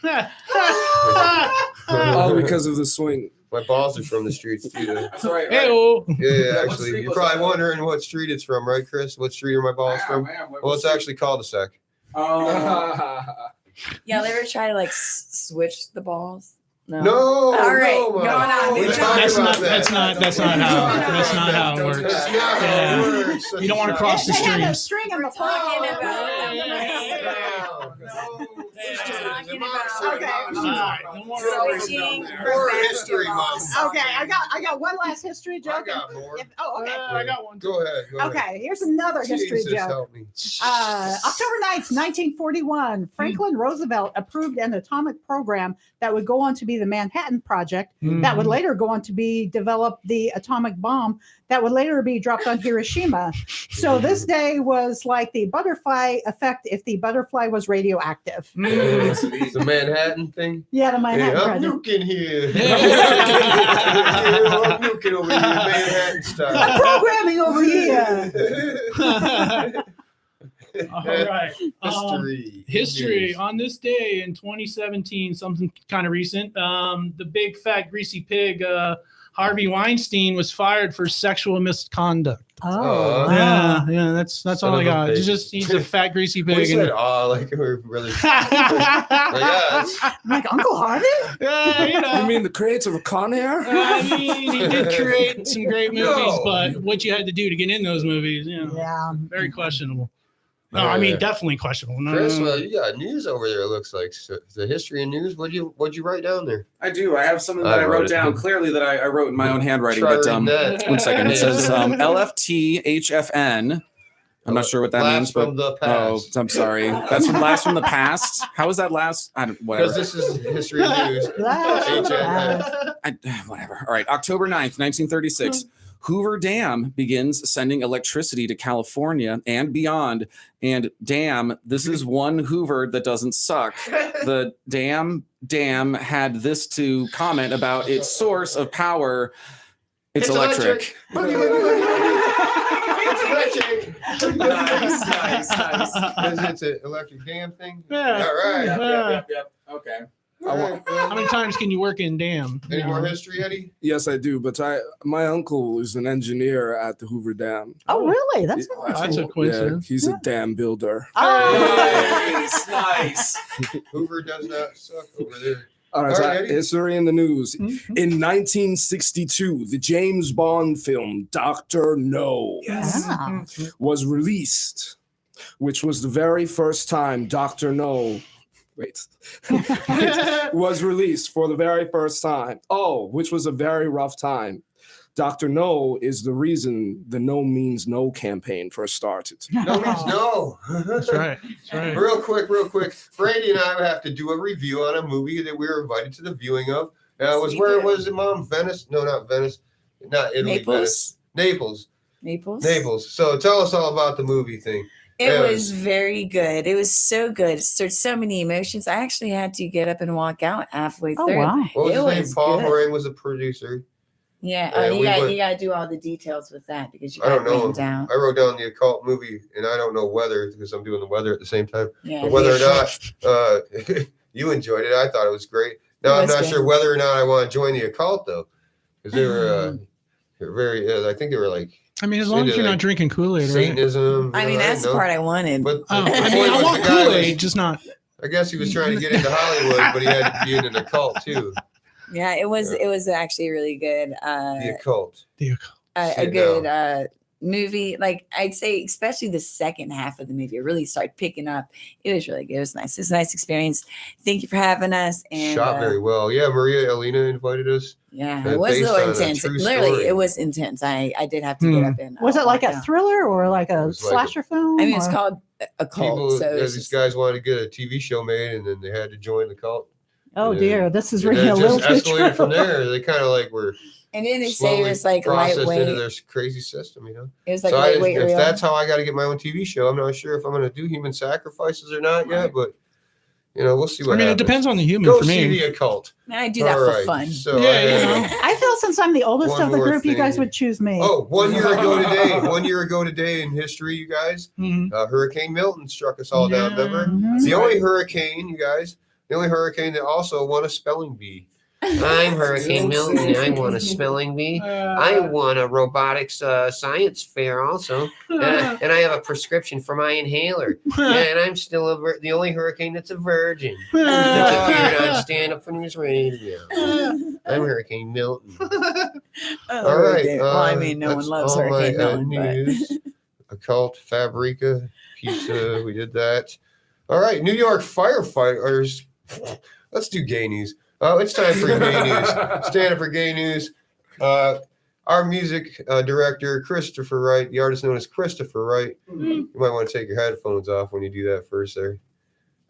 All because of the swing. My balls are from the streets, too. That's right. Yeah, What actually. street You're was probably that? wondering what street it's from, right, Chris? What street are my balls from? Well, it's actually cul-de-sac. Y'all ever try to like switch the balls? No. No. All right, no, going Mom. on. We're That's talking That's about not. that. That's not. That's not how it works. That's not how Yeah. it works. You don't want to cross the They had a streams. string in the Talking pole. about Talking about No more switching More from history, basketball. Mom. Okay, I got one last history I joke. got more. Okay. I got one. Go ahead. Go ahead. Okay, here's another history Jesus, joke. help me. October 9th, 1941, Franklin Roosevelt approved an atomic program that would go on to be the Manhattan Project, that would later go on to develop the atomic bomb that would later be dropped on Hiroshima. So this day was like the butterfly effect if the butterfly was radioactive. The Manhattan thing. Yeah, the Hey, Manhattan I'm Project. nuking here. I'm nuking over here, Manhattan style. I'm programming over here. All right. History. News. On this day in 2017, something kind of recent. The big fat greasy pig, Harvey Weinstein, was fired for sexual misconduct. Oh, Yeah, that's all Son I of a got. bitch. Just he's a fat greasy We pig. said, like we're really. Yes. I'm like Uncle Harvey? Yeah, you know. You mean the creator of Con Air? I mean, he did create some great movies, No. but what you had to do to get in those movies, Yeah. very questionable. No, I mean definitely questionable. No, Chris, no, no. well, you got news over there. It looks like so, the history and news. What'd you write down there? I do. I have something I that I wrote wrote it. down clearly that I wrote in my own handwriting. Try But reading that. one second. It says LFTHFN. I'm not sure what that means, but from the oh, past. I'm sorry. That's from last from the past. How is that last? I don't. Whatever. Because this is history and news. Whatever. All right. October 9th, 1936. Hoover Dam begins sending electricity to California and beyond. And damn, this is one Hoover that doesn't suck. The dam had this to comment about its source of power. It's electric. It's electric. Nice. It's an electric dam thing. Yeah. All right. Yep. Okay. All right. How many times can you work in Dam? Any more history, Eddie? Yes, I do. But my uncle is an engineer at the Hoover Dam. Oh, really? That's That's a Yeah, coincidence. he's a dam builder. Nice. Hoover does not suck over there. All right, All so right, Eddie. history in the news. In 1962, the James Bond film Dr. No was released, which was the very first time Dr. No was released for the very first time. Oh, which was a very rough time. Dr. No is the reason the No Means No campaign first started. No means no. That's right. That's right. Real quick. Brady and I have to do a review on a movie that we were invited to the viewing of. Where was it, Mom? Venice? No, not Venice. Not Italy. Naples? Venice. Naples. Naples. So tell us all about the movie thing. It was very good. It was so good. It stirred so many emotions. I actually had to get up and walk out halfway Oh, through. wow. What was It his name? was Paul good. Moran was a producer. Yeah, Yeah, you we got went- you got to do all the details with that because you I got don't to write know. them down. I wrote down the occult movie, and I don't know whether because I'm doing the weather at the same time. Yeah, But whether or the not you enjoyed it, I thought it was great. Now It I'm was not good. sure whether or not I want to join the occult though, because they were very. I think they were like I mean, as long as into, you're not like, drinking Kool-Aid, right? Satanism. I mean, that's the part I wanted. But Oh, the I point mean, I was want the guy Kool-Aid, was- just not. I guess he was trying to get into Hollywood, but he had to be in an occult too. Yeah, it was actually really good. The occult. A Sit good movie. Like I'd say, especially the second half of the movie, it really started picking up. It was really good. It was nice. It was a nice experience. Thank you for having us. And Shot very well. Yeah, Maria Elena invited us. yeah, And it was a based little on a intense. true Literally, story. it was intense. I did have to get up and. Was it like walk a out. thriller or like a was like slasher film? I mean, it's or- called a cult. People, So it's these just, guys wanted to get a TV show made, and then they had to join the cult. Oh and dear, this is and really then a it little just too escalated from true. there. They kind of like were and then they say it slowly was like processed into lightweight. their crazy system, you know. It was like So lightweight if real. that's how I got to get my own TV show, I'm not sure if I'm going to do human sacrifices or not yet, but you know, we'll see what I mean, happens. it depends on the human Go for see me. the occult. Man, I do that All for right, fun. So Yeah, I you had- know. I feel since I'm the oldest One of the more group, you guys thing. would choose me. Oh, 1 year ago today. 1 year ago today in history, you guys, Mhm. Hurricane Milton struck us all down. Yeah. Remember? Mhm. It's the only hurricane, you guys, the only hurricane that also won a spelling bee. I'm Hurricane Milton. I won a spelling bee. I won a robotics science fair also, and I have a prescription for my inhaler. And I'm still the only hurricane that's a virgin. That's appeared on Stand Up for News Radio. I'm Hurricane Milton. All right. Well, I mean, no one that's loves all Hurricane my, Milton, but news. Occult, Fabrica, pizza. We did that. All right, New York firefighters. Let's do gay news. It's time for gay news. Stand up for gay news. Our music director, Christopher Wright, the artist known as Christopher Wright. You might want to take your headphones off when you do that first there.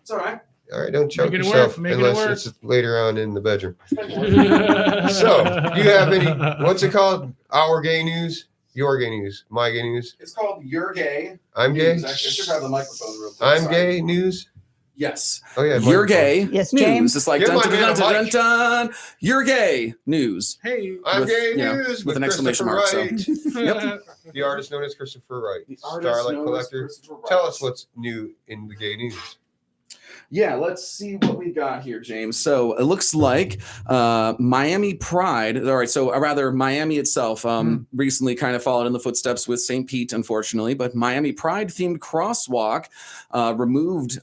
It's all right. All right, don't choke Make it yourself work, unless it's later on in the bedroom. So, do you have any, what's it called? Our gay news? Your gay news? My gay news? It's called You're Gay. I'm gay? News. Actually, I should grab the microphone real quick. I'm Sorry. gay news? Yes. Oh, yeah. You're gay. Yes, news. James. It's like Give dun my dun man dun a dun dun mic. dun. You're gay news. Hey. I'm With, gay you know, news with an exclamation Christopher mark, so. Wright. Yep. The artist known as Christopher Wright. The artist Starlight known as Collector. Christopher Wright. Tell us what's new in the gay news. Yeah, let's see what we got here, James. So it looks like Miami Pride. All right, so rather Miami itself recently kind of followed in the footsteps with St. Pete, unfortunately. But Miami Pride themed crosswalk removed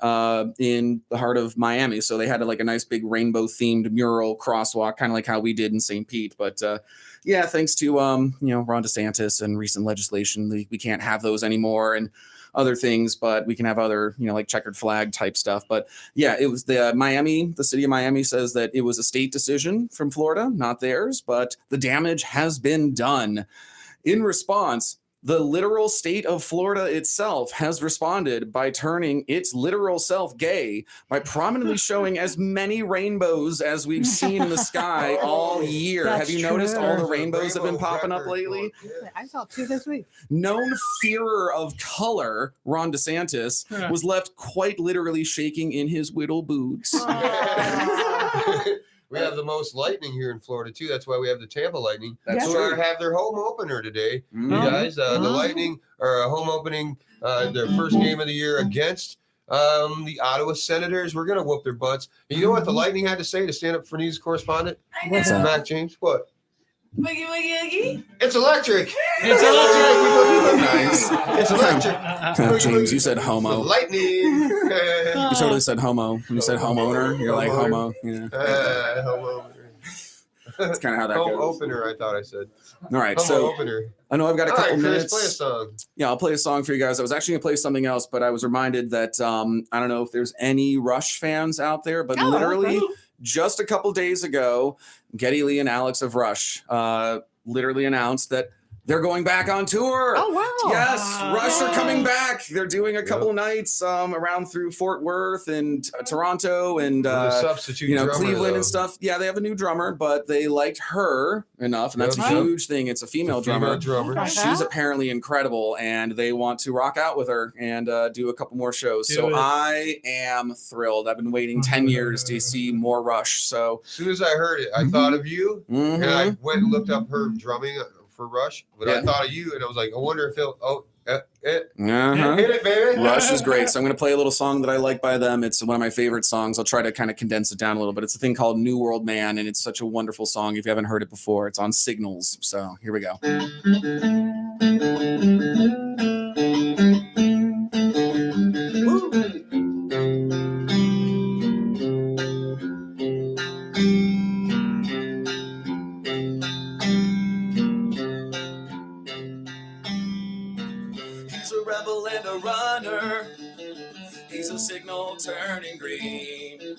in the heart of Miami. So they had like a nice big rainbow themed mural crosswalk, kind of like how we did in St. Pete. But yeah, thanks to Ron DeSantis and recent legislation, we can't have those anymore. And other things, but we can have other, like checkered flag type stuff. But yeah, it was the city of Miami says that it was a state decision from Florida, not theirs, but the damage has been done. In response, the literal state of Florida itself has responded by turning its literal self gay by prominently showing as many rainbows as we've seen in the sky all year. That's Have you noticed all the true. rainbows have been popping up lately? I saw 2 this week. Known fearer of color, Ron DeSantis, was left quite literally shaking in his whittle boots. We have the most lightning here in Florida too. That's why we have the Tampa Lightning. That's who true. have their home opener today. Mhm. You guys, the Lightning are home opening their first game of the year against the Ottawa Senators. We're gonna whoop their butts. And you know what the Lightning had to say to stand up for news correspondent? What's that? Matt James. What? Boogie woogie oogie. It's electric. It's electric. Nice. It's electric. James, you said The homo. Lightning. You totally said homo. When you said homeowner, you're like homo. Yeah, Home opener. that's kind of how that Home goes. opener, I thought I said. All right, Home so opener. I know I've got a All couple right, Chris, minutes. play a song. Yeah, I'll play a song for you guys. I was actually gonna play something else, but I was reminded that I don't know if there's any Rush fans out there, but literally just a couple days ago, Geddy Lee and Alex of Rush literally announced that they're going back on tour. Oh, wow. Yes, Rush are coming back. They're doing a couple nights around through Fort Worth and Toronto and The substitute drummer, Cleveland though. and stuff. Yeah, they have a new drummer, but they liked her enough, and that's a Yep. huge thing. It's a female drummer. drummer. She's apparently incredible, and they want to rock out with her and do a couple more shows. Do So it. I am thrilled. I've been waiting 10 years to see more Rush. So As soon as I heard it, I thought of you, mhm. and I went and looked up her drumming for Rush. But I Yeah. thought of you, and I was like, I wonder if he'll. Uh-huh. Hit it, baby. Rush is great. So I'm going to play a little song that I like by them. It's one of my favorite songs. I'll try to kind of condense it down a little bit. It's a thing called New World Man, and it's such a wonderful song. If you haven't heard it before, it's on Signals. So here we go. He's a rebel and a runner. He's a signal turning green.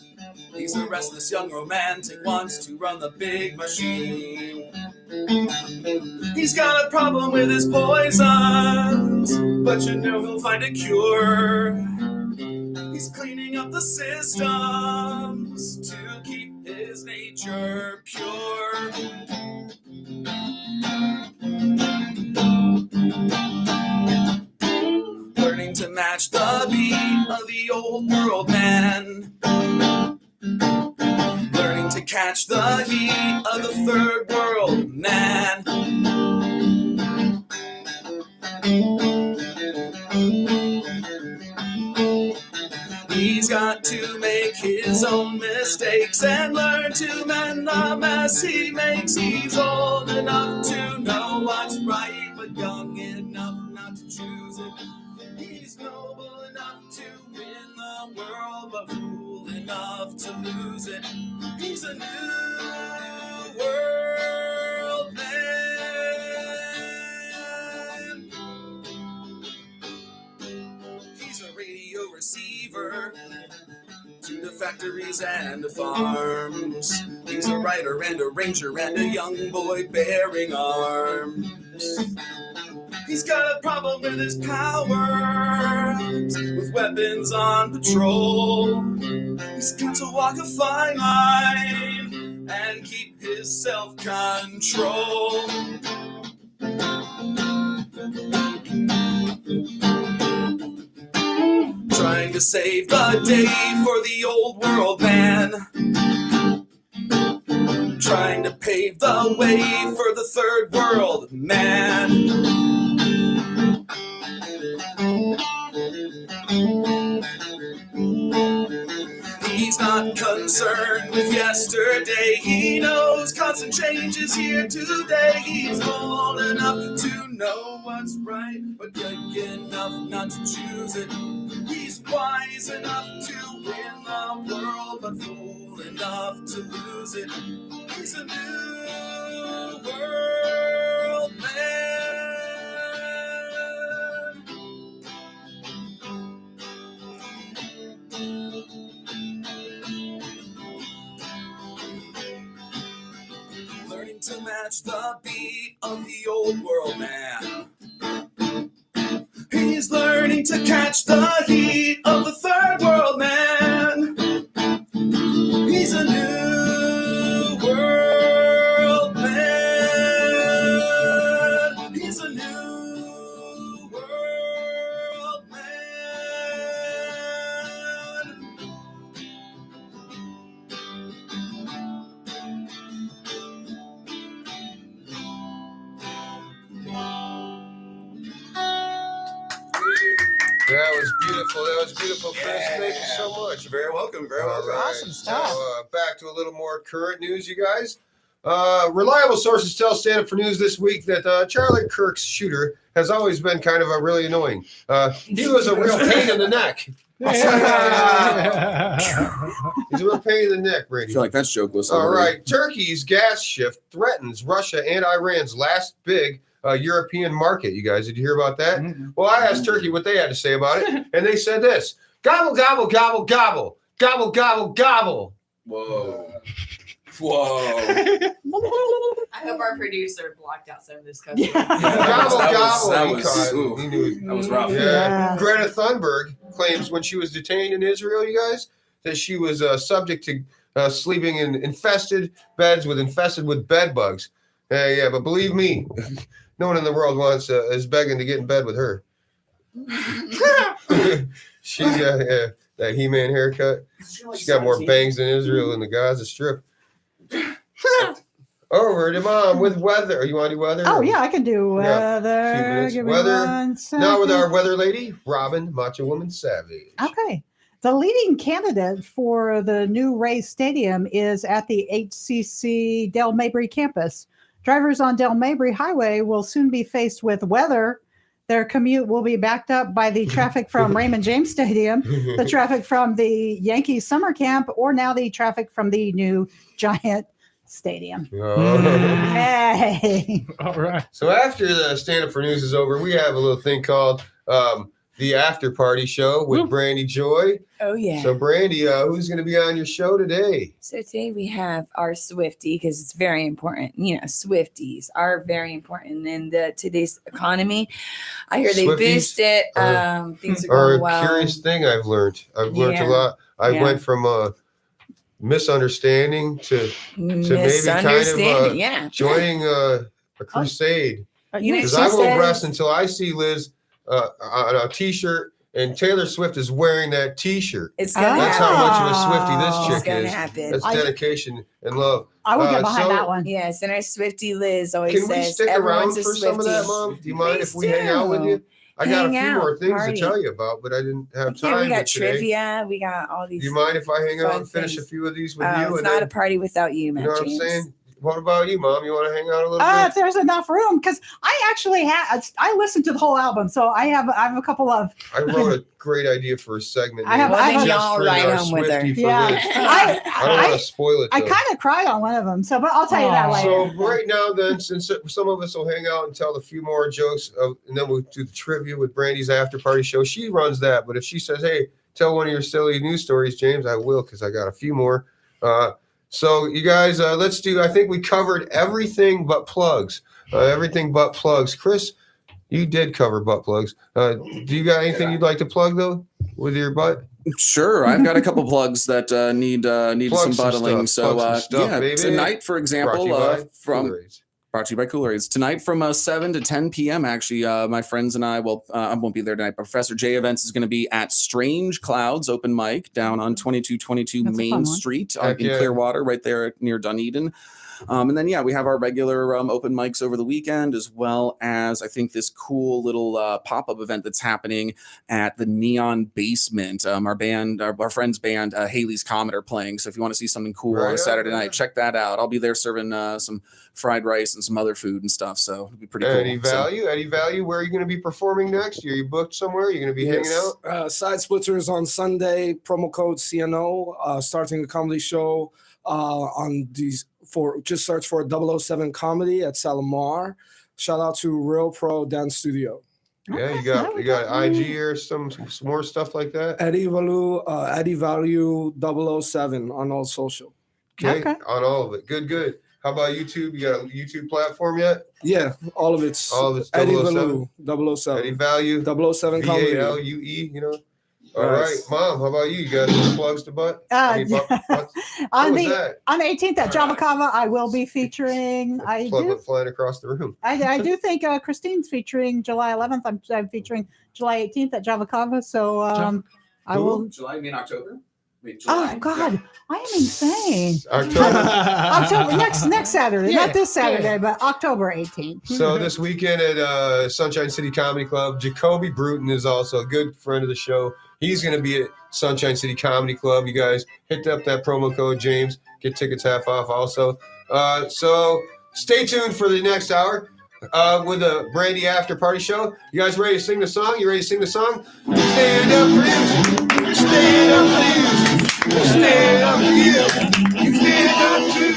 He's a restless young romantic, wants to run the big machine. He's got a problem with his poisons, but you know he'll find a cure. He's cleaning up the systems to keep his nature pure. Learning to match the beat of the old world man. Learning to catch the heat of the third world man. He's got to make his own mistakes and learn to mend the mess he makes. He's old enough to know what's right, but young enough not to choose it. He's noble enough to win the world, but fool enough to lose it. He's a new world man. He's a radio receiver to the factories and the farms. He's a writer and a ranger and a young boy bearing arms. He's got a problem with his powers, with weapons on patrol. He's got to walk a fine line and keep his self-control. Trying to save the day for the old world man. Trying to pave the way for the third world man. He's not concerned with yesterday. He knows constant change is here today. He's old enough to know what's right, but young enough not to choose it. He's wise enough to win the world, but fool enough to lose it. He's a new world man. Learning to match the beat of the old world man. He's learning to catch the heat of the third world man. He's a new world man. He's a new world man. That was beautiful. That was beautiful, Chris. Thank you so much. You're very welcome. Very All welcome. right. Awesome stuff. So, back to a little more current news, you guys. Reliable sources tell Stand Up for News this week that Charlie Kirk's shooter has always been kind of really annoying. He was a real pain in the neck. He's a real pain in the neck, I Brady. feel like that's jokeless. All right. Turkey's gas shift threatens Russia and Iran's last big European market. You guys, did you hear about that? Mm-hmm. Well, I asked Turkey what they had to say about it, and they said this: gobble, gobble, gobble, gobble, gobble, gobble, gobble. Whoa. Whoa. I hope our producer blocked out some of this customer. Gobble, That gobble. was- he ooh, he knew. that was rough. Yeah. Yeah. Greta Thunberg claims when she was detained in Israel, you guys, that she was subject to sleeping in infested beds infested with bed bugs. Yeah, but believe me, no one in the world is begging to get in bed with her. She's got that He-Man haircut. She's got more bangs than Israel in the Gaza Strip. Over to Mom with weather. You want to do weather? Oh, yeah, I can do Yeah, weather. few minutes. Give me Weather. one Now with second. our weather lady, Robin, Macho Woman Savage. Okay. The leading candidate for the new Rays Stadium is at the HCC Del Mabry campus. Drivers on Del Mabry Highway will soon be faced with weather. Their commute will be backed up by the traffic from Raymond James Stadium, the traffic from the Yankees summer camp, or now the traffic from the new Giant Stadium. Oh. Hey. All right. So after the Stand Up for News is over, we have a little thing called the After Party Show with Brandy Joy. Oh, yeah. So Brandy, who's going to be on your show today? So today we have our Swiftie because it's very important. You know, Swifties are very important in today's economy. I hear they Swifties boost it. Things are Or going a well. curious thing I've learned. I've learned a Yeah. lot. I Yeah. went from misunderstanding to maybe kind of Misunderstanding, yeah. joining a crusade. You know, Because she I won't says- rest until I see Liz on a T-shirt and Taylor Swift is wearing that T-shirt. It's gonna That's happen. how much of a Swiftie this It's chick gonna is. happen. That's I- dedication and love. I will get behind so that one. Yes, and our Swiftie Liz always Can we says stick around everyone's a for some of that, Swiftie. Mom? Do you mind if Please we hang out with do. you? I got a Hang few out, more things party. to tell you about, but I didn't have time. Yeah, we got today. trivia. We got all these. Do you mind if I hang out fun and finish things. a few of these with Oh, you? it's and not then- a party without you, You Matt know what I'm James. saying? what about you, Mom? You want to hang out a little If bit? there's enough room, because I actually I listened to the whole album, so I have a couple of. I wrote a great idea for a segment. I have- named I have- Just y'all Bring right Our on with her. Swiftie for Yeah, This. I don't want to spoil it. I though. kind of cried on one of them, so but I'll tell you that later. So right now, then, since some of us will hang out and tell a few more jokes, and then we'll do the trivia with Brandy's after party show. She runs that, but if she says, "Hey, tell one of your silly news stories, James," I will, because I got a few more. So you guys, let's do. I think we covered everything but plugs. Everything but plugs. Chris, you did cover butt plugs. Do you got anything you'd like to plug though with your butt? Sure, I've got a couple plugs that need Plug some buttling. stuff, plug some stuff, yeah, baby. tonight, for example, Brought to you by Coolerade's. brought to you by Coolerade's. Tonight from 7 to 10 p.m. Actually, my friends and I I won't be there tonight. But Professor J Events is going to be at Strange Clouds open mic down on 2222 That's a fun Main one. Street Heck in yeah. Clearwater, right there near Dunedin. And then, we have our regular open mics over the weekend, as well as I think this cool little pop-up event that's happening at the Neon Basement. Our friend's band, Haley's Comet, are playing. So if you want to see something cool on a Saturday night, check that out. I'll be there serving some fried rice and some other food and stuff. So it'll be pretty cool. Eddie Value, where are you going to be performing next? Are you booked somewhere? Are you going to be hanging out? Side Splitters on Sunday, promo code CNO, starting a comedy show on these just search for 007 Comedy at Salamar. Shout out to Real Pro Dance Studio. Yeah, you got IG or some more stuff like that. Eddie Value 007 on all social. Okay, on all of it. Good. How about YouTube? You got a YouTube platform yet? Yeah, all of it's Eddie 007. Value 007 Eddie Value 007 Comedy. VALUE, All right, Mom, how about you? You got some plugs to butt? On was the that? on the 18th at Java Kava, I will be featuring. Plug went flying across the room. I do think Christine's featuring July 11th. I'm featuring July 18th at Java Kava. So I will. July, you mean October? Wait, Oh God, I am insane. October next Saturday, not this Saturday, but October 18th. So this weekend at Sunshine City Comedy Club, Jacoby Bruton is also a good friend of the show. He's going to be at Sunshine City Comedy Club. You guys hit up that promo code, James. Get tickets half off also. So stay tuned for the next hour with the Brandy After Party Show. You guys ready to sing the song? You ready to sing the song? Stand up for you. Stand up for you. Stand up for you. You stand up too.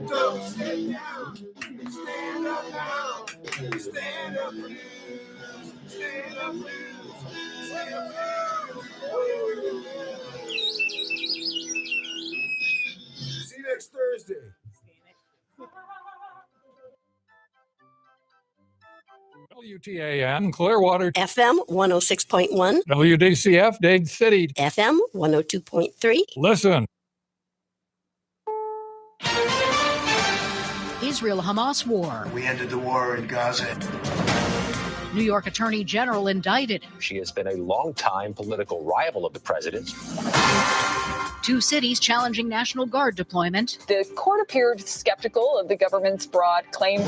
Don't sit down. Stand up now. Stand up for you. Stand up for you. Stand up for you. See you next Thursday. WTAN Clearwater, FM 106.1, WDCF Dade City, FM 102.3. Listen. Israel-Hamas war. We ended the war in Gaza. New York Attorney General indicted. She has been a longtime political rival of the president. 2 cities challenging National Guard deployment. The court appeared skeptical of the government's broad claim.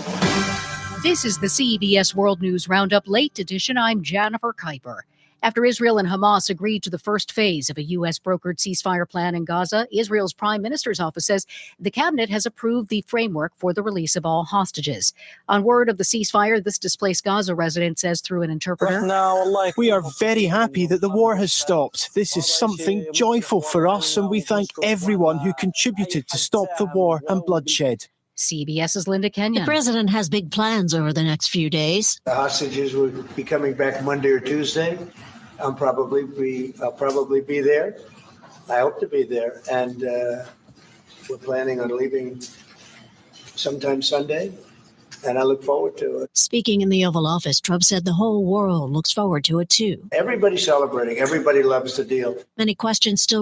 This is the CBS World News Roundup Late Edition. I'm Jennifer Kuiper. After Israel and Hamas agreed to the first phase of a U.S.-brokered ceasefire plan in Gaza, Israel's Prime Minister's office says the cabinet has approved the framework for the release of all hostages. On word of the ceasefire, this displaced Gaza resident says through an interpreter, We are very happy that the war has stopped. This is something joyful for us, and we thank everyone who contributed to stop the war and bloodshed. CBS's Linda Kenyon. The president has big plans over the next few days. The hostages will be coming back Monday or Tuesday. I'll probably be there. I hope to be there. And we're planning on leaving sometime Sunday. And I look forward to it. Speaking in the Oval Office, Trump said the whole world looks forward to it, too. Everybody's celebrating. Everybody loves the deal. Many questions still